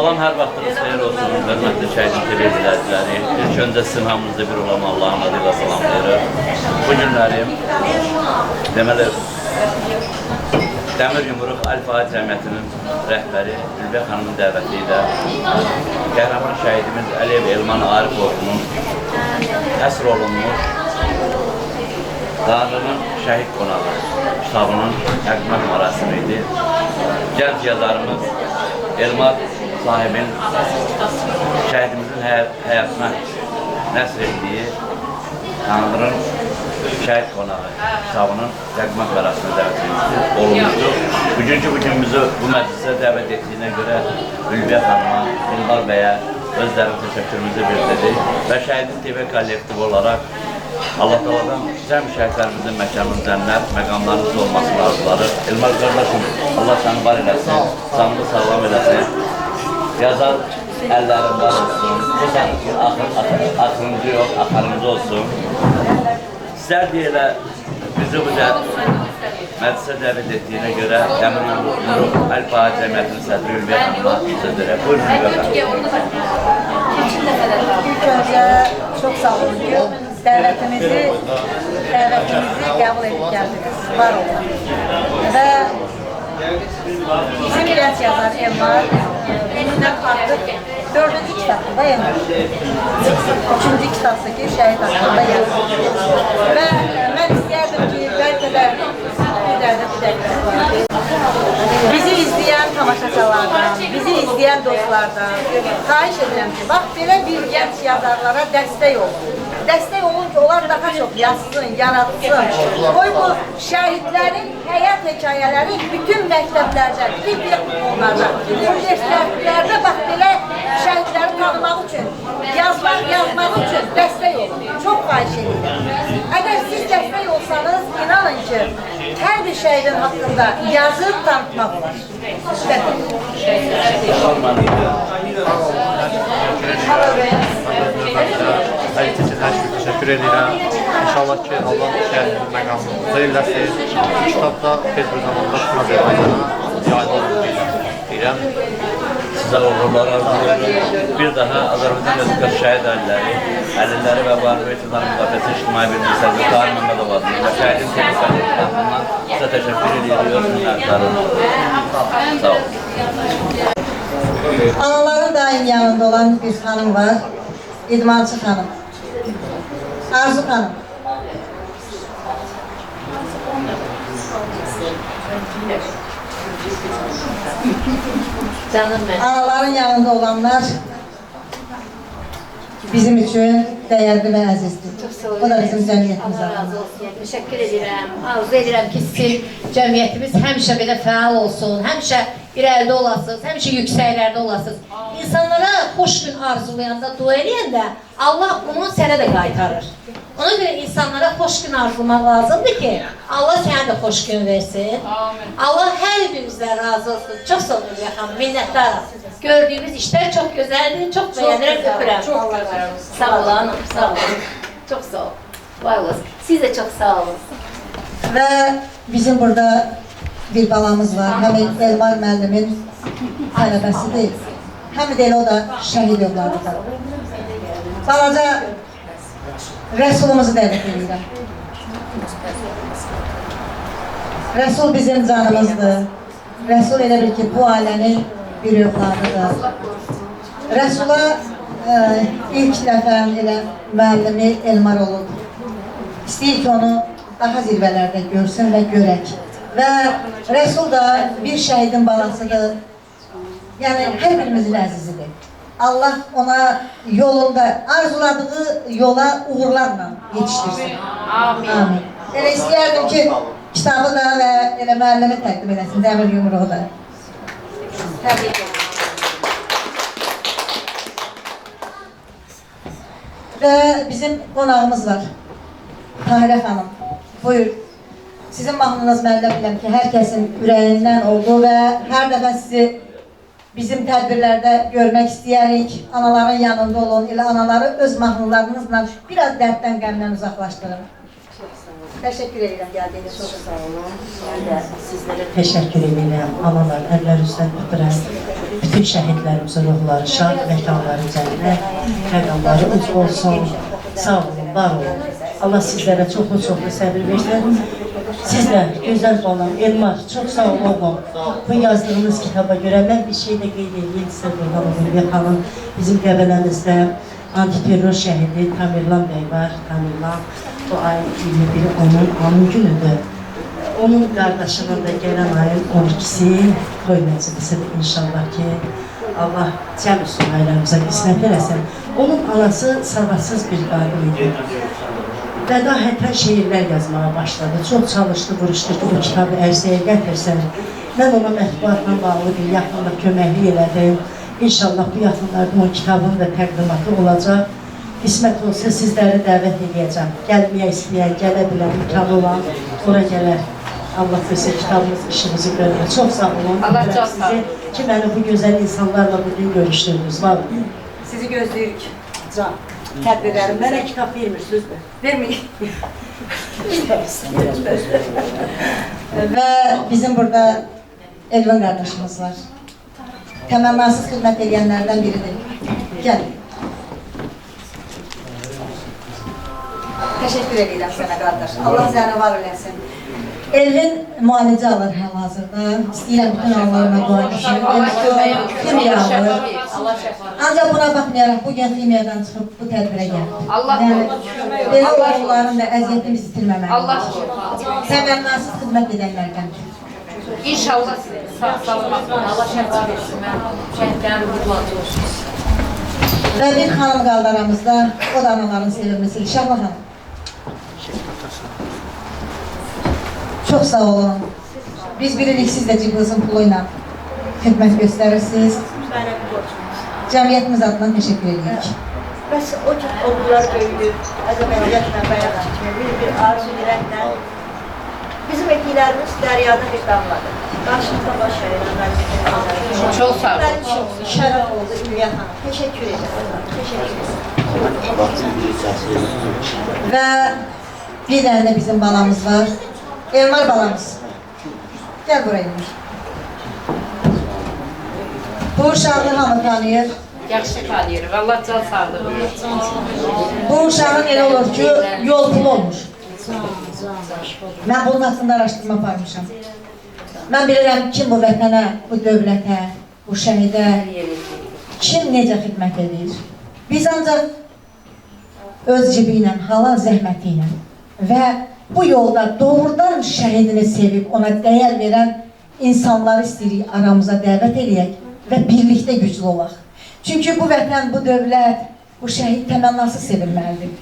Salam, hər vaxtınız xeyir olsun, hörmətli Şəhidin TV izləyiciləri. İlk öncə sizin hamınızda bir olan Allahın adıyla salamlayırıq. Bu günləri deməli Dəmir Yumruq Alfa Cəmiyyətinin rəhbəri Ülviyə xanımın dəvəti ilə qəhrəman şəhidimiz Əliyev Elman Arifovun əsr olunmuş Tanrının Şəhid Qonağı kitabının təqdimat mərasimi idi. Gənc yazarımız Elmar sahibin şəhidimizin həyatına nəsr etdiyi Tanrının Şəhid Qonağı kitabının təqdimat mərasimi dəvət olunmuşdur. Bugünkü bizi bu məclisə dəvət etdiyinə görə Ülviyə xanıma, Elmar bəyə özlərinin təşəkkürümüzü bildirdik və Şəhidin TV kollektivi olaraq Allah Teala'dan cəm şəhidlərimizin məkanının cənnət, məqamlarımız olmasını arzuları. Elmar qardaşım, Allah səni var eləsin, canını sağlam eləsin. Yazar əllərin var olsun, bu sənin axırıncı yox, axarıncı olsun. Sizlər deyilə bizi bu məclisə dəvət etdiyinə görə Dəmir Yumruq Alfa Cəmiyyətinin sədri Ülviyə xanıma söz verək. Buyurun Ülviyə xanım. İlk önce çok sağ olun ki dəvətimizi qəbul edib gəldiniz. Var olun. Və bizim gənc yazar Elmar bundan artıq 4-cü kitabı da Elmar. 3-cü kitabı ki Şəhid haqqında yazılır. Və mən istəyərdim ki bəlkə də bizi izləyən tamaşaçılardan, bizi izləyən dostlardan xahiş edirəm ki, bax belə bir gənc yazarlara dəstək olun. Dəstək olun ki, onlar daha çox yazsın, yaratsın. Qoy bu şəhidlərin həyat hekayələri bütün məktəblərdə, biblioteklərdə, universitetlərdə bax belə şəhidləri tanımaq üçün, yazmaq üçün dəstək olun. Çox xahiş edirəm. Əgər siz dəstək olsanız, inanın ki, hər bir şəhidin haqqında yazıb tanıtmaq olar. Teşekkür edirəm. İnşallah ki, Allah şəhidin məqamımızı eləsin. Kitabda tez bir zamanda Azərbaycana yayılır deyirəm. Sizə uğurlar arzulayırım. Bir daha Azərbaycan Respublikası şəhid əlilləri və varlığı iqtidarı müdafiəsi ictimai birliyi sədri Tahir Məmmədovadının və şəhidin təqdimatı tərəfindən sizə təşəkkür ediyoruz. Sağ olun. Anaların daim yanında olan bir xanım var. İdmançı xanım. Arzu xanım. Canım benim. Anaların yanında olanlar bizim için değerli ve azizdir. O da bizim cəmiyyətimiz Allah razı olsun. Teşekkür edirəm. Arzu edirəm ki, sizin cəmiyyətimiz həmişə belə fəal olsun, həmişə irəlidə olasınız, həmişə yüksəklərdə olasınız. İnsanlara xoş gün arzulayanda, dua eləyəndə Allah bunu sənə də qaytarır. Ona görə insanlara xoş gün arzulamaq lazımdır ki, Allah sənə də xoş gün versin. Allah hər birimizdən razı olsun. Çox sağ olun Ülviyə xanım, minnətdarım. Gördüyümüz işlər çox gözəldir, çox bəyənirəm, öpürəm. Sağ olun, sağ olun. Çok sağ olun. Var olasın. Siz de çok sağ olun. Ve bizim burada bir balamız var. Hem Elmar müəllimin tələbəsidir. Hem de o da şəhid övladıdır. Balaca Resulumuzu dəvət edirəm. Resul bizim canımızdır. Resul elə bil ki, bu ailənin bir övladıdır. Resula ilk dəfə elə müəllimi Elmar olub. İstəyir ki, onu daha zirvələrdə görsün və görək. Və Resul da bir şəhidin balasıdır. Yəni, hər birimizin əzizidir. Allah ona yolunda, arzuladığı yola uğurlarla yetişdirsin. Amin. Amin. Elə istəyərdim ki, kitabı da və elə müəllimi təqdim edəsin, Dəmir Yumruğu da. Təbrik ederim. Ve bizim qonağımız var. Tahirə xanım. Buyur. Sizin mahnınız məndə biləm ki, hər kəsin ürəyindən oldu və hər dəfə sizi bizim tədbirlərdə görmək istəyərik. Anaların yanında olun. Elə anaları öz mahnılarınızla biraz dərddən, qəmdən uzaqlaşdırın. Təşəkkür edirəm gəldiyiniz üçün. Sağ olun. Mən də sizlərə Təşəkkür edirəm. Analar, əllər üstdən öpürəm. Bütün şəhidlərimizin ruhları şad, məkanları cənnət, məqamları uc olsun. Sağ olun, var olun. Allah sizlərə çoxlu səbir versin. Siz də gözəl balam, Elmar, çox sağ olun oğlum. Bu yazdığınız kitaba görə mən bir şey də qeyd edeyim sizə buradan Ülviyə xanım. Bizim Qəbələmizdə antiterror şəhidi Tamirlan bəy var. Tamirlan, bu ayın 21-i onun anı günüdür. Onun qardaşının da gələn ayın 12-si toy məclisidir inşallah ki, Allah cəm üstün ailəmizə qismət eləsin. Onun anası savadsız bir qadın idi. Vədahətən şeirlər yazmağa başladı. Çox çalışdı, vuruşdu ki, bu kitabı ərsəyə gətirsin. Mən ona mətbuatla bağlı bir yaxınla köməklik elədim. İnşallah bu yaxınlarda o kitabın da təqdimatı olacaq. Qismət olsa sizləri dəvət edəcəm. Gəlməyə istəyən, gələ bilən, imkanı olan ora gələr. Allah bilsə kitabımız işimizi görür. Çox sağ olun. Allah çox sağ olun. Ki, məni bu gözəl insanlarla bugün görüşdürdünüz. Var olun. sizi gözləyirik. Can, tədbirlərim. Mənə kitab vermirsiniz mi? Verməyin. Və bizim burada Elvin qardaşımız var. Təmənnasız xidmət edənlərdən biridir. Gəl. Təşəkkür edirəm sənə qardaş. Allah səni var eləsin. Elvin müalicə alır hal-hazırda. İstəyirəm bütün Allah'ıma dua edin. Ximiya alır. Ancaq buna baxmayaraq bugün ximiyadan çıxıb bu tədbirə gəldi. Yəni, belə oğulların da əziyyətini istirməməli. Təmənnasız xidmət edənlərdəndir. İnşallah sağ-salamat Allah şəhid versin. Mən şəhidlərin ruhları olsun. Və bir xanım qaldı aramızda, o da anaların sevimlisi Şahla xanım. Çox sağ olun. Biz bilirik, siz də cibinizin pulu ilə xidmət göstərirsiniz. Cəmiyyətimiz adından təşəkkür edirik. Bəs o cür oğullar böyüdür, əzəməliyyətlə, bəyanat kimi, bir arzu dirəklə. Bizim etkilərimiz dəryada bir damladır. Qarşımızda baş verirlər. Çox sağ olun. Mənim üçün şərəf oldu Ülviyə xanım. Təşəkkür edirəm. Təşəkkür edirəm. Və bir dənə də bizim balamız var. Elmar balamız. Gəl buraya Elmar. Bu uşağı hamı tanıyır. Yaxşı tanıyırıq. Allah can sağlığı. Bu uşağın elə olur ki, yol pulu olmuş. Mən bunun haqqında araşdırma aparmışam. Mən bilirəm kim bu vətənə, bu dövlətə, bu şəhidə, kim necə xidmət edir. Biz ancaq öz cibi ilə, halal zəhməti ilə və bu yolda doğrudan şəhidini sevib, ona dəyər verən insanları istəyirik aramıza dəvət edək və birlikdə güclü olaq. Çünki bu vətən, bu dövlət, bu şəhid təmənnası sevilməlidir.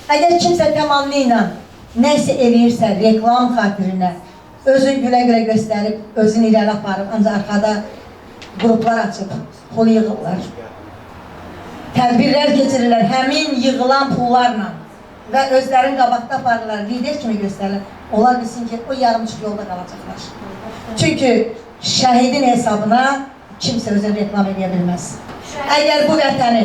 Əgər kimsə təmanlı ilə nəysə eləyirsə, reklam xatirinə, özün gülə-gülə göstərib, özün irəli aparıb, ancaq arxada qruplar açıb, pul yığırlar. Tədbirlər keçirirlər həmin yığılan pullarla və özlərin qabaqda aparırlar, lider kimi göstərirlər. Onlar bilsin ki, o yarımçıq yolda qalacaqlar. Çünki şəhidin hesabına kimsə özünü reklam edə bilməz. Əgər bu vətəni,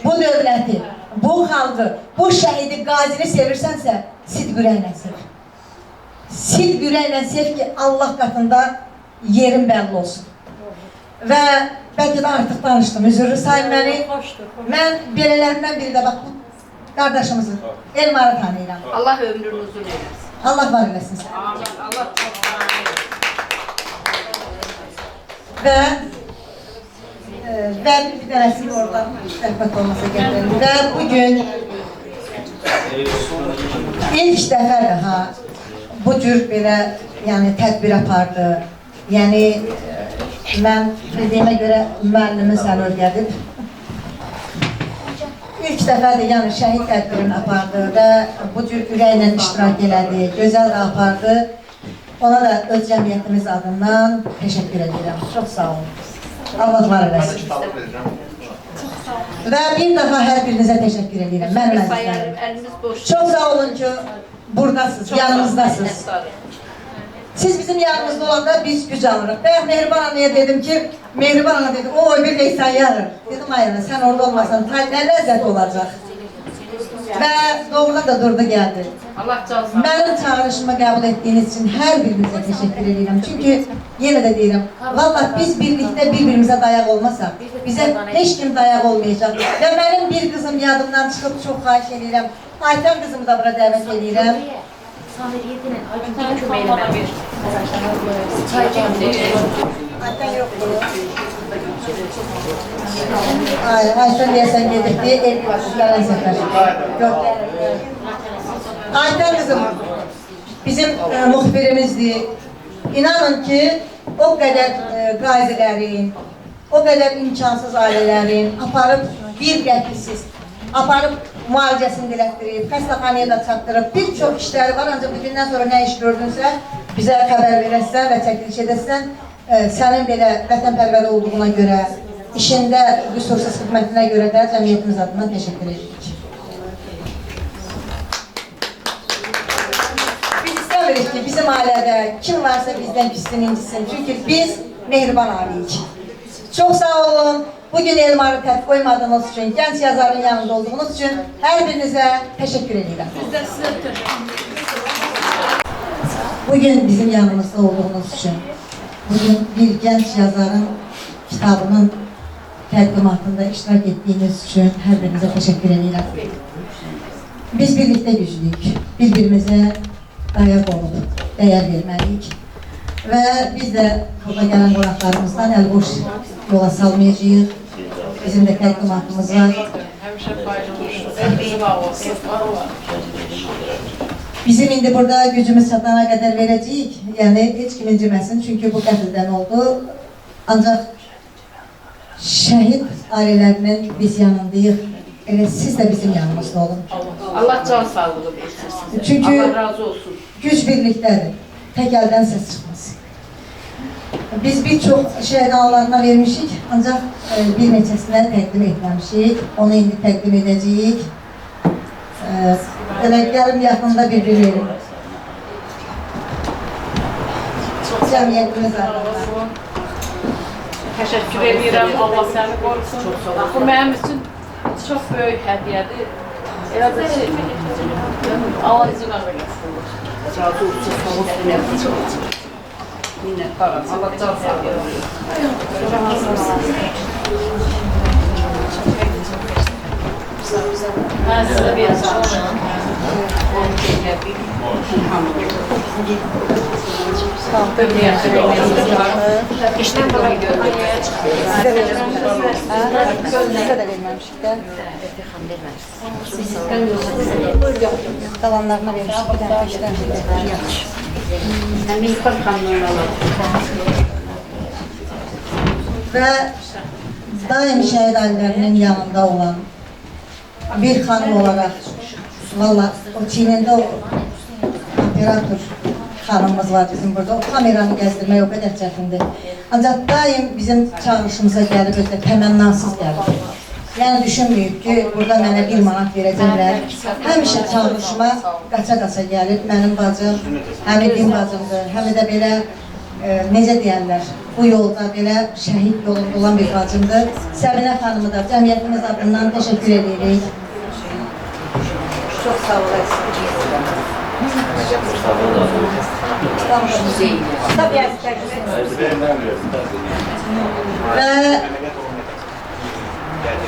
bu dövləti, bu xalqı, bu şəhidi, qazini sevirsənsə, sidq ürəklə sev. Sidq ürəklə sev ki, Allah qatında yerin bəlli olsun. Və bəlkə də artıq danışdım, üzürlü sayın məni. Mən belələrindən biri də bax, bu qardaşımızın, Elmarı tanıyıram. Allah ömrünü uzun eləsin. Allah var eləsin sən. Amin. Allah çox Və bir dənəsini oradan söhbət olmasa gətirelim. Və bugün ilk dəfə daha bu cür belə tədbir apardı. Yəni, mən bildiyimə görə müəllimin səni öyrədib. İlk dəfədir, yəni şəhid tədbirini apardı və bu cür ürəklə iştirak elədi, gözəl də apardı. Ona da öz cəmiyyətimiz adından təşəkkür edirəm. Çox sağ olun. Allah var eləsin. Və bir daha hər birinizə təşəkkür edirəm. Mənim əzizlərim. Əlimiz boş. Çox sağ olun ki, buradasınız, yanımızdasınız. Siz bizim yanımızda olanda biz güc alırıq. Ben Mehriban Ana'ya dedim ki, Mehriban Ana dedi, o bir de sen yarır. Dedim hayır, sen orada olmasan, ne lezzet olacak. və doğrudan da durdu gəldi. Allah can sağ. Mənim çağırışımı qəbul etdiyiniz üçün hər birinizə təşəkkür edirəm. Çünki yenə də deyirəm, vallahi biz birlikdə bir-birimizə dayaq olmasaq, bizə heç kim dayaq olmayacaq. Və mənim bir qızım yadımdan çıxıb çox xahiş edirəm. Aytan qızımı da bura dəvət edirəm. Aytan yoxdur. Aytan deyəsən gedibdi, gələn səfər. Aytan qızım bizim muxbirimizdir. İnanın ki, o qədər qazilərin, o qədər imkansız ailələrin aparıb bir qətlisiz, aparıb müalicəsini dilətdirib, xəstəxanaya da çatdırıb, bir çox işləri var, ancaq bugündən sonra nə iş gördünsə, bizə xəbər verəsən və çəkiliş edəsən, sənin belə vətənpərvər olduğuna görə, işində qüsursuz xidmətinə görə də cəmiyyətimiz adından təşəkkür edirik. Biz istəmirik ki, bizim ailədə kim varsa bizdən pissin, incisin. Çünki biz mehriban ailəyik. Çox sağ olun. Bugün Elmar'ı təhv qoymadığınız üçün, gənc yazarın yanında olduğunuz üçün hər birinizə təşəkkür edirəm. Biz də sizə təşəkkür Bugün bizim yanımızda olduğunuz üçün, bugün bir gənc yazarın kitabının təqdimatında iştirak etdiyiniz üçün hər birinizə təşəkkür edirəm. Biz birlikdə güclüyük, bir-birimizə dayaq olub, dəyər verməliyik. Və biz də burada gələn qonaqlarımızdan əlboş yola salmayacağıq. Bizim də təqdimatımız var. Həmişə faydalı. Bizim indi burada gücümüz çatana qədər verəcəyik. Yəni heç kim inciməsin, çünki bu qəfildən oldu. Ancaq şəhid ailələrinin biz yanındayıq. Elə siz də bizim yanımızda olun. Allah can sağlığı versin. Çünki Allah razı olsun. güc birlikdədir. Tək əldən səs çıxmaz. Biz bir çox şəhid analarına vermişik, ancaq bir neçəsinə təqdim etməmişik. Onu indi təqdim edəcəyik. Elə gəlin yaxında bir-bir verin. Cəmiyyətimiz adına. Təşəkkür edirəm. Allah səni qorusun. Bu mənim üçün çox böyük hədiyyədir. Elə də şey. Allah izin versin. Razı olsun. Minnətdaram. Allah can sağlığı. Ben size bir yazarım. İşten buraya Size de vermemişik de. Kalanlarına vermişik. Bir tane işten. Ve daim şəhid ailələrinin yanında olan bir xanım olarak, valla o çiğnində operator xanımımız var bizim burada. O kameranı gəzdirmək o qədər çətindir. Ancaq daim bizim çağırışımıza gəlib, özdə təmənnasız gəlib. Yəni düşünməyib ki, burada mənə 1 manat verəcəklər. Həmişə çağırışıma qaça-qaça gəlib, mənim bacım, Həmidin bacımdır, həm də belə, necə deyərlər, bu yolda belə şəhid yolunda olan bir bacımdır. Səbinə xanımı da cəmiyyətimiz adından təşəkkür edirik. Çox sağ olasın. Və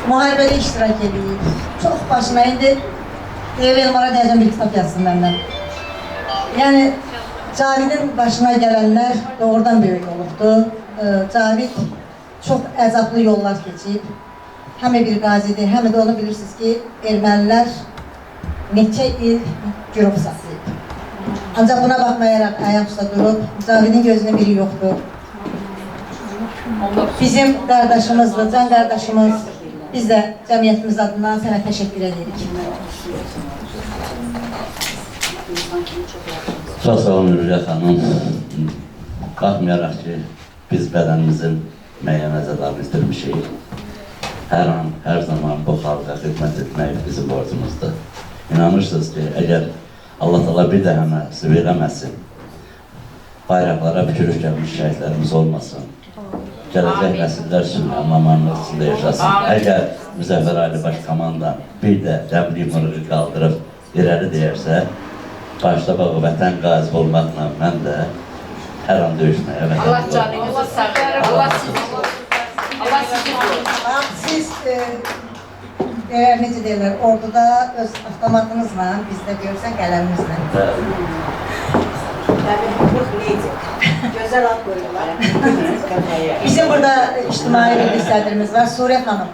müharibədə iştirak edib. Çox başına indi Elmar'a deyəcəm bir kitab yazsın məndən. Yəni Cavidin başına gələnlər doğrudan böyük olubdu. Cavid çox əzablı yollar keçib. Həm bir qazidir, həm də onu bilirsiniz ki, ermənilər neçə il girov saxlayıb. Ancaq buna baxmayaraq ayaq üstə durub, Cavidin gözünə biri yoxdur. Bizim qardaşımızdır, can qardaşımız. Biz də cəmiyyətimiz adından sənə təşəkkür edirik. Çox sağ olun Hürriyyət xanım. Baxmayaraq ki, biz bədənimizin müəyyən əzələrini itirmişik. Hər an, hər zaman bu xalqa xidmət etmək bizim borcumuzdur. İnanırsınız ki, əgər Allah Teala bir də həməsi verəməsin, bayraqlara bükülük gəlmiş şəhidlərimiz olmasın, gələcək nəsillər üçün əmanlıq içində yaşasın. Əgər Müzəffər Alibaş komanda bir də Cəmil yumruğu qaldırıb irəli deyərsə, başda bax vətən qazi olmaqla mən də hər an döyüşməyə vətən Allah canınızı sağ olun. Allah sizi qorusun. Bax, siz necə deyirlər, orduda öz avtomatınızla, bizdə görürsən qələminizlə. Gözəl ad qoyurlar. Bizim burada ictimai birlik sədrimiz var, Suriye xanım.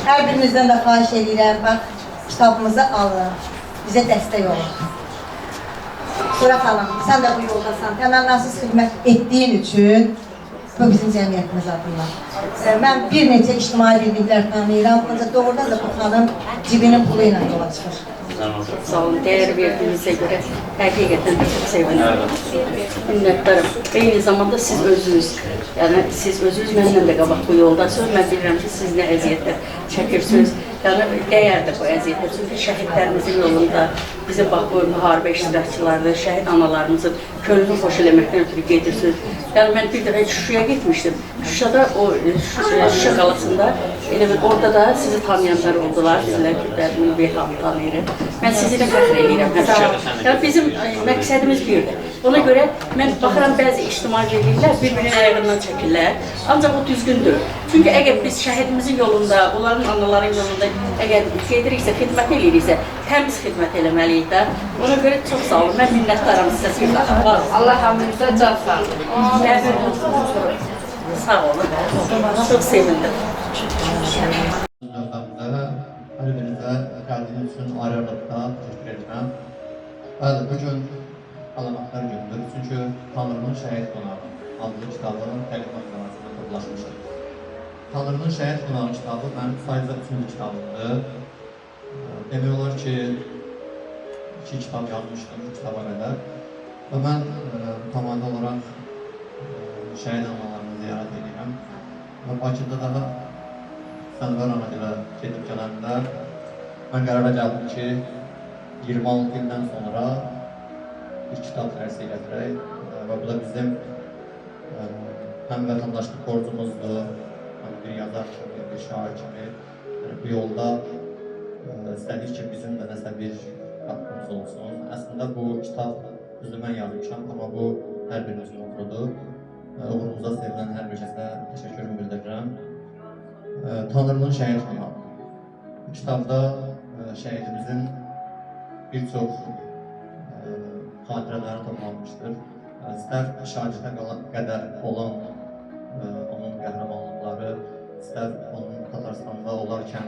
Hər birinizdən də xahiş edirəm, bax, kitabımızı alın, bizə dəstək olun. Suriye xanım, sən də bu yoldasan, təmənnasız xidmət etdiyin üçün bu bizim cəmiyyətimiz adına. Mən bir neçə ictimai birliklər tanıyıram, ancaq doğrudan da bu xanım cibinin pulu ilə yola çıxır. Sağ olun, değer verdiğinize göre hakikaten çok sevindim. Minnettarım. Eyni zamanda siz özünüz, yani siz özünüz məndən də qabaq bu yoldasınız. Mən bilirəm ki, siz nə əziyyətlər çəkirsiniz. Yəni dəyərdir bu əziyyətlər. Çünki şəhidlərimizin yolunda bizim bax bu müharibə iştirakçıları, şəhid analarımızın könlünü xoş eləməkdən ötürü gedirsiniz. Yəni mən bir dəfə Şuşaya getmişdim. Şuşada o Şuşa qalasında elə bir orada da sizi tanıyanlar oldular. Sizlər ki, mən Beyhamı tanıyırım. Mən sizinlə fəxr edirəm həmişə. Yəni bizim məqsədimiz birdir. Ona görə mən baxıram bəzi ictimai birliklər bir-birinin ayağından çəkirlər. Ancaq o düzgündür. Çünki əgər biz şəhidimizin yolunda, onların anaların yolunda əgər gediriksə, xidmət ediriksə, təmiz xidmət eləməliyik də. Ona görə çox sağ olun. Mən minnətdaram sizə sözlərə. Var olun. Allah hamınıza can sağlığı. Sağ olun. Çox sevindim. Hər birinizə gəldiyiniz üçün ayrılıqda təşəkkür edirəm. Bəli, bugün Alamatlar gündür. Çünki Tanrının şəhid qonağı adlı kitabının təlifat qanasında toplaşmışıq. Tanrının şəhid qonağı kitabı mənim sayıca 3-cü kitabımdır. Demək olar ki, 2 kitab yazmışdım bu kitaba qədər. Və mən tamamda olaraq şəhid analarını ziyarət edirəm. Və Bakıda daha Sənvər ana ilə gedib gələndə mən qərara gəldim ki, 26 ildən sonra bir kitab dərsi gətirək və bu da bizim həm vətəndaşlıq borcumuzdur, həm bir yazar kimi, bir şair kimi bu yolda istədik ki, bizim də nəsə bir haqqımız olsun. Əslində bu kitab düzdür mən yazmışam, amma bu hər birimizin uğrudur. Uğrumuza sevilən hər bir kəsə təşəkkürümü bildirirəm. Tanrının şəhid qonağı. Bu kitabda şəhidimizin bir çox xatirələri toplanmışdır. İstər şəhadətə qədər olan onun qəhrəmanlıqları, istər onun Tatarstanda olarkən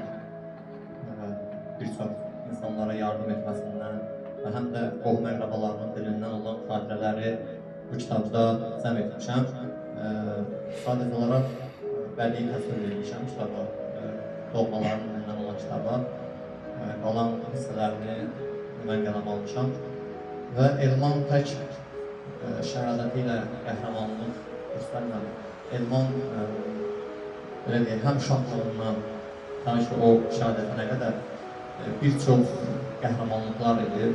bir çox insanlara yardım etməsindən və həm də qohum əqrabalarının dilindən olan xatirələri bu kitabda cəm etmişəm. Sadəcə olaraq bədii təsvir edilmişəm kitaba, doğmaların dilindən olan kitaba. Qalan hissələrini mən qələm almışam. Və Elman tək şəhadəti ilə qəhrəmanlıq göstərmədi. Elman həm şahlığından, ki o şəhadətinə qədər bir çox qəhrəmanlıqlar edir.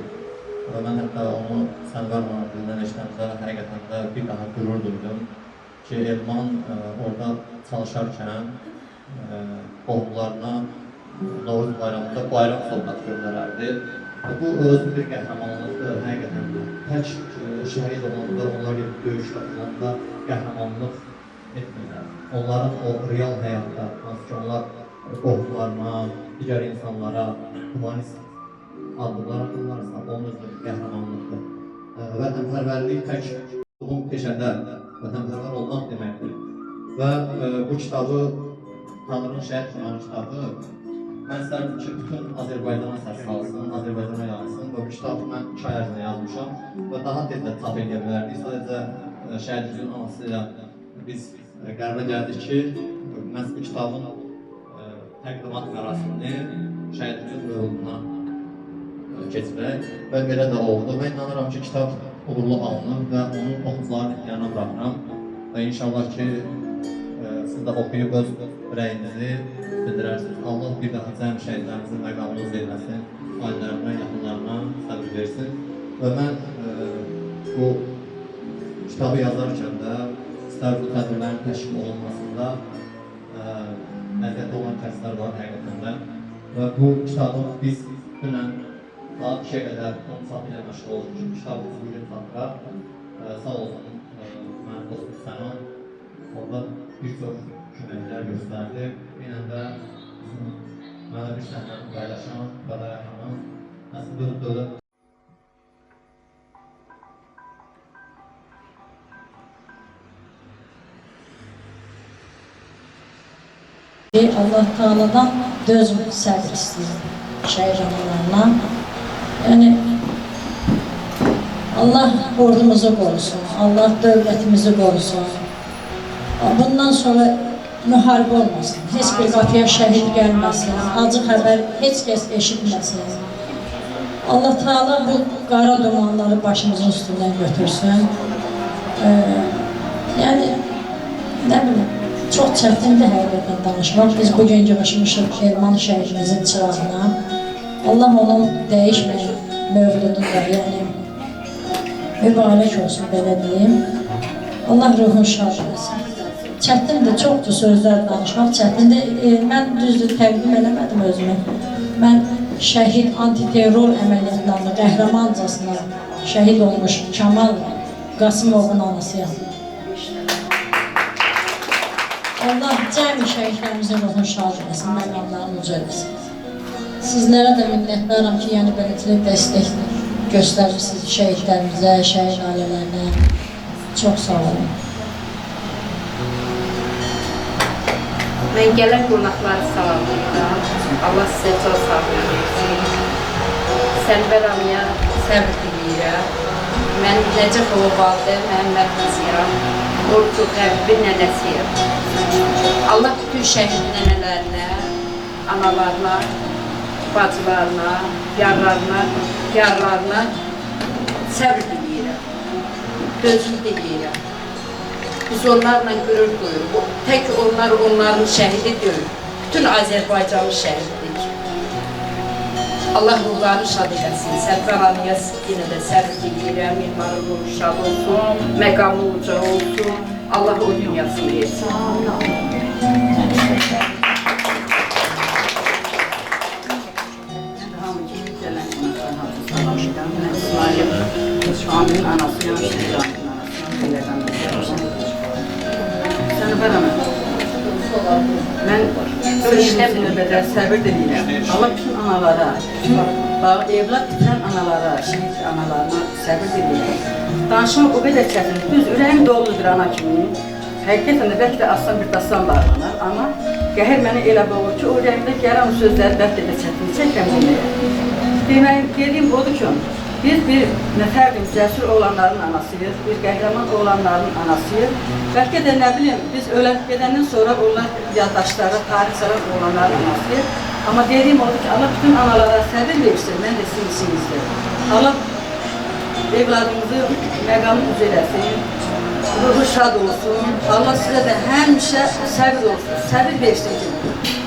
Və mən hətta onu Sənvər dilindən eşitəndə həqiqətən də bir daha qürur duydum ki, Elman orada çalışarkən qohumlarına Novruz bayramında bayram sovqat göndərərdi. Bu özü bir qəhrəmanlıqdır, həqiqətən də. Tək şəhid olanda, onlar döyüşdə olanda qəhrəmanlıq etmirlər. Onların o real həyatda, hansı ki onlar qohumlarına, digər insanlara humanist addımlar atırlarsa, onun özü bir qəhrəmanlıqdır. Vətənpərvərlik tək bunun peşədə vətənpərvər olmaq deməkdir. Və bu kitabı, Tanrının şəhid qonağı kitabı, mən istərdim ki, bütün Azərbaycana səs salsın, Azərbaycana yayılsın və bu kitabı mən 2 ay ərzində yazmışam və daha tez də çap edə bilərdik. Sadəcə şəhidimizin anası ilə biz qərara gəldik ki, məhz bu kitabın təqdimat mərasimini şəhidimizin yoluna keçirək və belə də oldu. Mən inanıram ki, kitab uğurlu alınır və onun oxucuların ixtiyarına bırakıram və inşallah ki, siz də oxuyub öz rəyinizi bildirərsiniz. Allah bir daha cəm şəhidlərimizin məqamını eyləsin, ailələrine, yaxınlarına səbir versin. Və mən bu kitabı yazarkən də, istər bu tədbirlərin təşkil olunmasında nəzərdə olan kəslər var həqiqətən də. Və bu kitabı biz dünən saat 2-yə qədər onun satı ilə məşğul olmuşuq. Kitabımızı bugün satıraq. Sağ olun, mənim dostum Sənan. Orada bir çox köməklər göstərdi. Yenə də mənə bir səhnəni paylaşan Qadaya xanım, Nəsibə Dövlət Allah Teala'dan dözüm, səbr istəyir şəhid analarına. Yəni, Allah ordumuzu qorusun, Allah dövlətimizi qorusun. Bundan sonra müharibə olmasın, heç bir qapıya şəhid gəlməsin, acı xəbər heç kəs eşitməsin. Allah Teala bu qara dumanları başımızın üstündən götürsün. Yəni, nə bilim, çox çətindir həqiqətən danışmaq. Biz bugün yığışmışıq Erməni şəhidimizin çırağına. Allah onun dəyişməyən mövludunda, yəni mübarək olsun, belə deyim. Allah ruhunu şad eləsin. Çətindir, çoxdur sözlər danışmaq, çətindir. Mən düzdür, təqdim eləmədim özümü. Mən şəhid antiterror əməliyyatlarını qəhrəmancasına şəhid olmuş Kamal Qasımovun anasıyam. Allah cəmi şəhidlərimizin ruhunu şad eləsin, məqamlarını uca eləsin. Sizlərə də minnətdaram ki, yəni beləcə dəstək göstərirsiniz şəhidlərimizə, şəhid ailələrinə. Çox sağ olun. Mən gələn qonaqları salamlayıram. Allah sizə çox sağlıq versin. Sənbər Amıya səbr diləyirəm. Mən Nəcəfova validə Məhəmməd qızıyam. Ordu Qəbbi nənəsiyəm. Allah bütün şəhid nənələrinə, analarına, bacılarına, yarlarına səbr diləyirəm. Dözüm diləyirəm. Biz onlarla qürur duyuruq. Tək onlar onların şəhidi deyil. Bütün Azərbaycanlı şəhididir. Allah ruhlarını şad eləsin. Sənbər Anıya yenə də səbr diləyirəm. Mirmarı ruhu şad olsun, məqamı uca olsun. Allah o dünyasını versin. Şamil'in anasıyam, Sənbər Ana, mən ölümümüzün öbədə səbir diləyirəm. Allah bütün analara, evlad bitirən analara, şəhid analarına səbir diləyirəm. Danışmaq o qədər çətindir. Düz ürəyim doludur ana kimi. Həqiqətən də bəlkə də aslan bir dastan bağlanar, amma qəhər mənə elə boğur ki, o ürəyimdə gələn o sözləri bəlkə də çətin çəkəm deməyə. Dediyim odur ki, biz bir nəfərdir, cəsur oğlanların anasıyıq, bir qəhrəman oğlanların anasıyıq. Bəlkə də nə bilim, biz ölən gedəndən sonra onlar yaddaşları, tarix saran oğlanların anasıyıq. Amma dediyim odur ki, Allah bütün analara səbir versin, mən də sizin işinizdir. Allah evladımızı məqamı üz eləsin, ruhu şad olsun. Allah sizə də həmişə səbir olsun, səbir versin ki,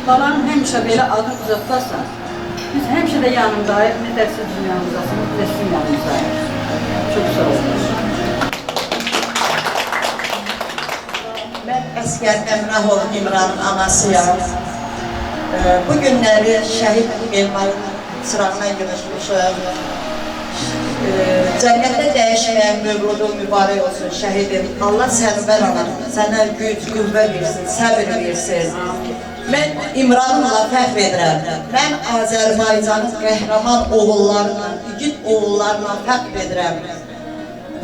balanın həmişə belə adını uzatlarsan, biz həmişə də yanındayıq, nə də siz dünyanızdasınız, biz də sizin yanınızdayıq. Çox sağ olun. Mən Əsgər Əmrahov İmranın anasıyam. Bu günləri şəhid Erməni çırağına yığışmışıq. Cənnətdə dəyişməyən mövludu mübarək olsun şəhidim. Allah Sənbər Ana, sənə güc, qüvvə versin, səbir versin. Mən İmranımla fəxr edirəm. Mən Azərbaycanın qəhrəman oğullarla, igid oğullarla fəxr edirəm.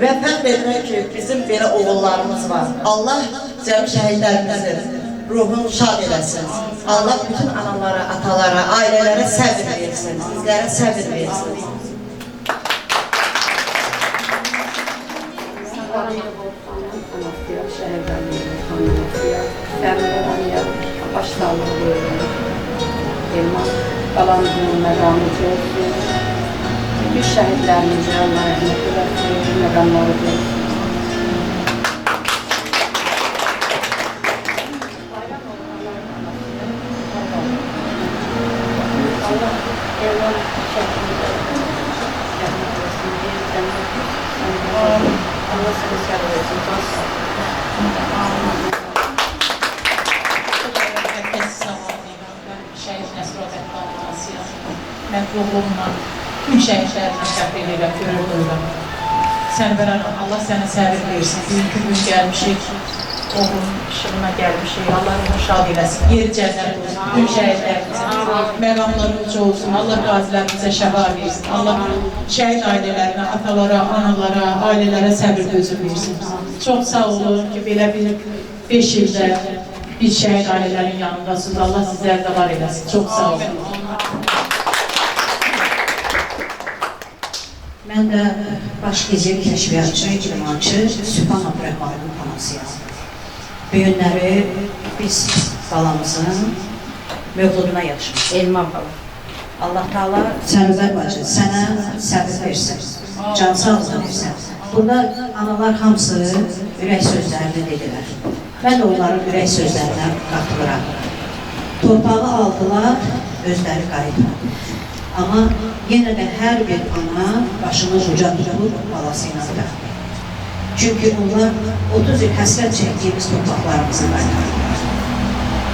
Və fəxr edirəm ki, bizim belə oğullarımız var. Allah cəm şəhidlərimizin ruhunu şad eləsin. Allah bütün analara, atalara, ailələrə səbir versin, bizlərə səbir versin. Baş sağlığı verin. Elmas, qalanın məqamı olsun. Bütün şəhidlərimizə Allah rəhmət eləsin, məqamları verin. Allah Elmas şəhidlərimizə rəhmət eləsin. Allah seni səbir versin. Herkes zamanıyla ben şehit Nesrabet Bağlamasıyam. Ben ruhumla tüm şehitlerine şəhid edirəm, görür duyuram. Sənvər Hanım, Allah sənə səbir versin. Bugünkü gün gəlmişik, oğlunun işığına gəlmişik. Allah onu şad eləsin. Yeri cənnət olsun. Tüm şəhidlərimizin məqamları uca olsun. Allah qazilərimizə şəfa versin. Allah şəhid ailələrinə, atalara, analara, ailələrə səbir gözü versin. Çox sağ olun ki, belə bir 5 ildə bir şəhid ailələrin yanındasınız. Allah sizləri də var eləsin. Çox sağ olun. Mən də baş gecə kəşfiyyatçı, idmançı Sübhan Abdurrahmanın anasıyam. Bu günləri biz balamızın mövluduna yaşayırıq. Elman bala. Allah Taala Sənvər bacı sənə səbir versin, can sağlığı versin. Burada analar hamısı ürək sözlərini dedilər. Mən də onların ürək sözlərinə qatılıram. Torpağı aldılar, özləri qayıtmadı. Amma yenə də hər bir ana başını uca tutur balası ilə də. Çünki onlar 30 il həsrət çəkdiyimiz torpaqlarımızı qaytardılar.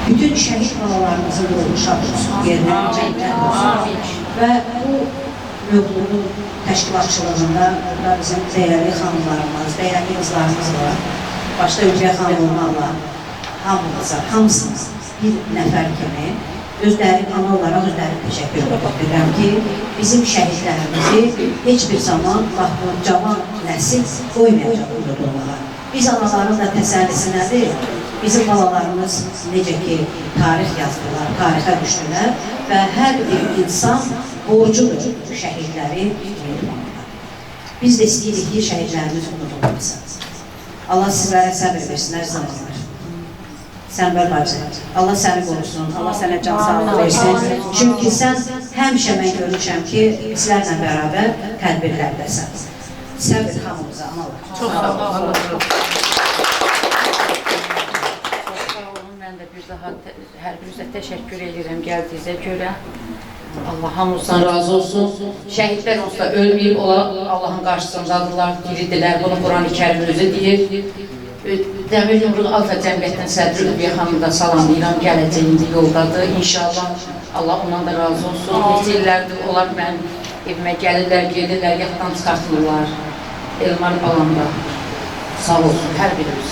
Bütün şəhid balalarımızın ruhu şad olsun, yerləri cənnət olsun. Və bu mövludun təşkilatçılığında burada bizim dəyərli xanımlarımız, dəyərli qızlarımız var. Başda Ülviyə xanım olmaqla hamımıza, hamısımız bir nəfər kimi özləri ana olaraq özləri təşəkkür edirəm ki, bizim şəhidlərimizi heç bir zaman bu cavan nəsil qoymayacaq unudulmağa. Biz anaların da təsəllisi nədir? Bizim balalarımız necə ki, tarix yazdılar, tarixə düşdülər və hər bir insan borcudur şəhidləri unutmağa. Biz də istəyirik ki, şəhidlərimiz unudulmasın. Allah sizlərə səbir versin hər zamanlar. Sənvər bacı, Allah səni qorusun, Allah sənə can sağlığı versin. Çünki sən həmişə mən görmüşəm ki, bizlərlə bərabər tədbirlərdəsən. Səbir hamımıza, analar. Çox sağ olun. Mən də bir daha hər birinizə təşəkkür edirəm gəldiyinizə görə. Allah hamımızdan razı olsun. Şəhidlər onsuz da ölməyib, Allahın qarşısındadırlar, diridirlər. Bunu Quran-ı Kərim özü deyir. Dəmir Yumruq Alfa Cəmiyyətdən sədri Ülviyə xanımı da salamlayıram, gələcəyində yoldadır. İnşallah Allah ondan da razı olsun. Neçə illərdir onlar mənim evimə gəlirlər, gelirlər, yaddan çıxartmırlar. Elmar balamda. Sağ olsun, hər birimiz.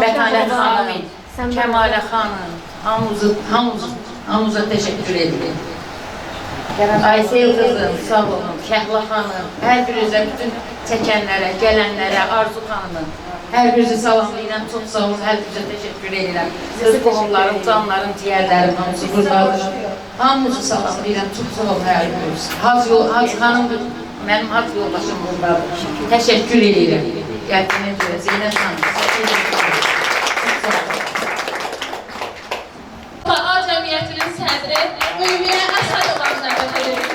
Bətanət xanım, Kəmalə xanım, hamımıza təşəkkür edirik. Aysel qızım, sağ olun, Kəhla xanım, hər birinizə, bütün çəkənlərə, gələnlərə, Arzu xanımın, hər birinizi salamlayıram, çox sağ olun, hər birinizə təşəkkür edirəm. Öz qohumlarım, canlarım, ciyərlərim, hamısı buradadır. Hamımızı salamlayıram, çox sağ olun, hər biriniz. Hacı xanım, mənim hacı yoldaşım buradadır. Təşəkkür edirəm. Gəldiyinə görə, Zeynət xanım, təşəkkür edirəm. Çox sağ olun. A Cəmiyyətinin sədri Ülviyə Əsədovanı dəvət edirik.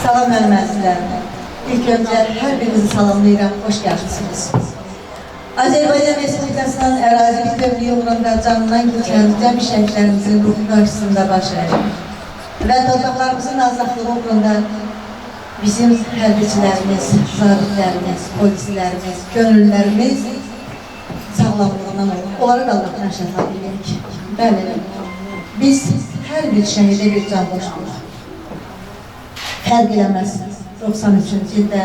Salam mənim əzizlərim. İlk öncə hər birinizi salamlayıram, xoş gəlmişsiniz. Azərbaycan Respublikasının ərazi bütövlüyü uğrunda canından keçən cəmi şəhidlərimizin ruhu qarşısında baş əyir. Və torpaqlarımızın azadlığı uğrunda bizim hərbiçilərimiz, zabitlərimiz, polislərimiz, gönüllülərimiz sağlamlığından olur. Onları da Allahdan şəfa edirik. Bəli, biz hər bir şəhidə bir can boşluq. Fərq eləməz. 93-cü ildə,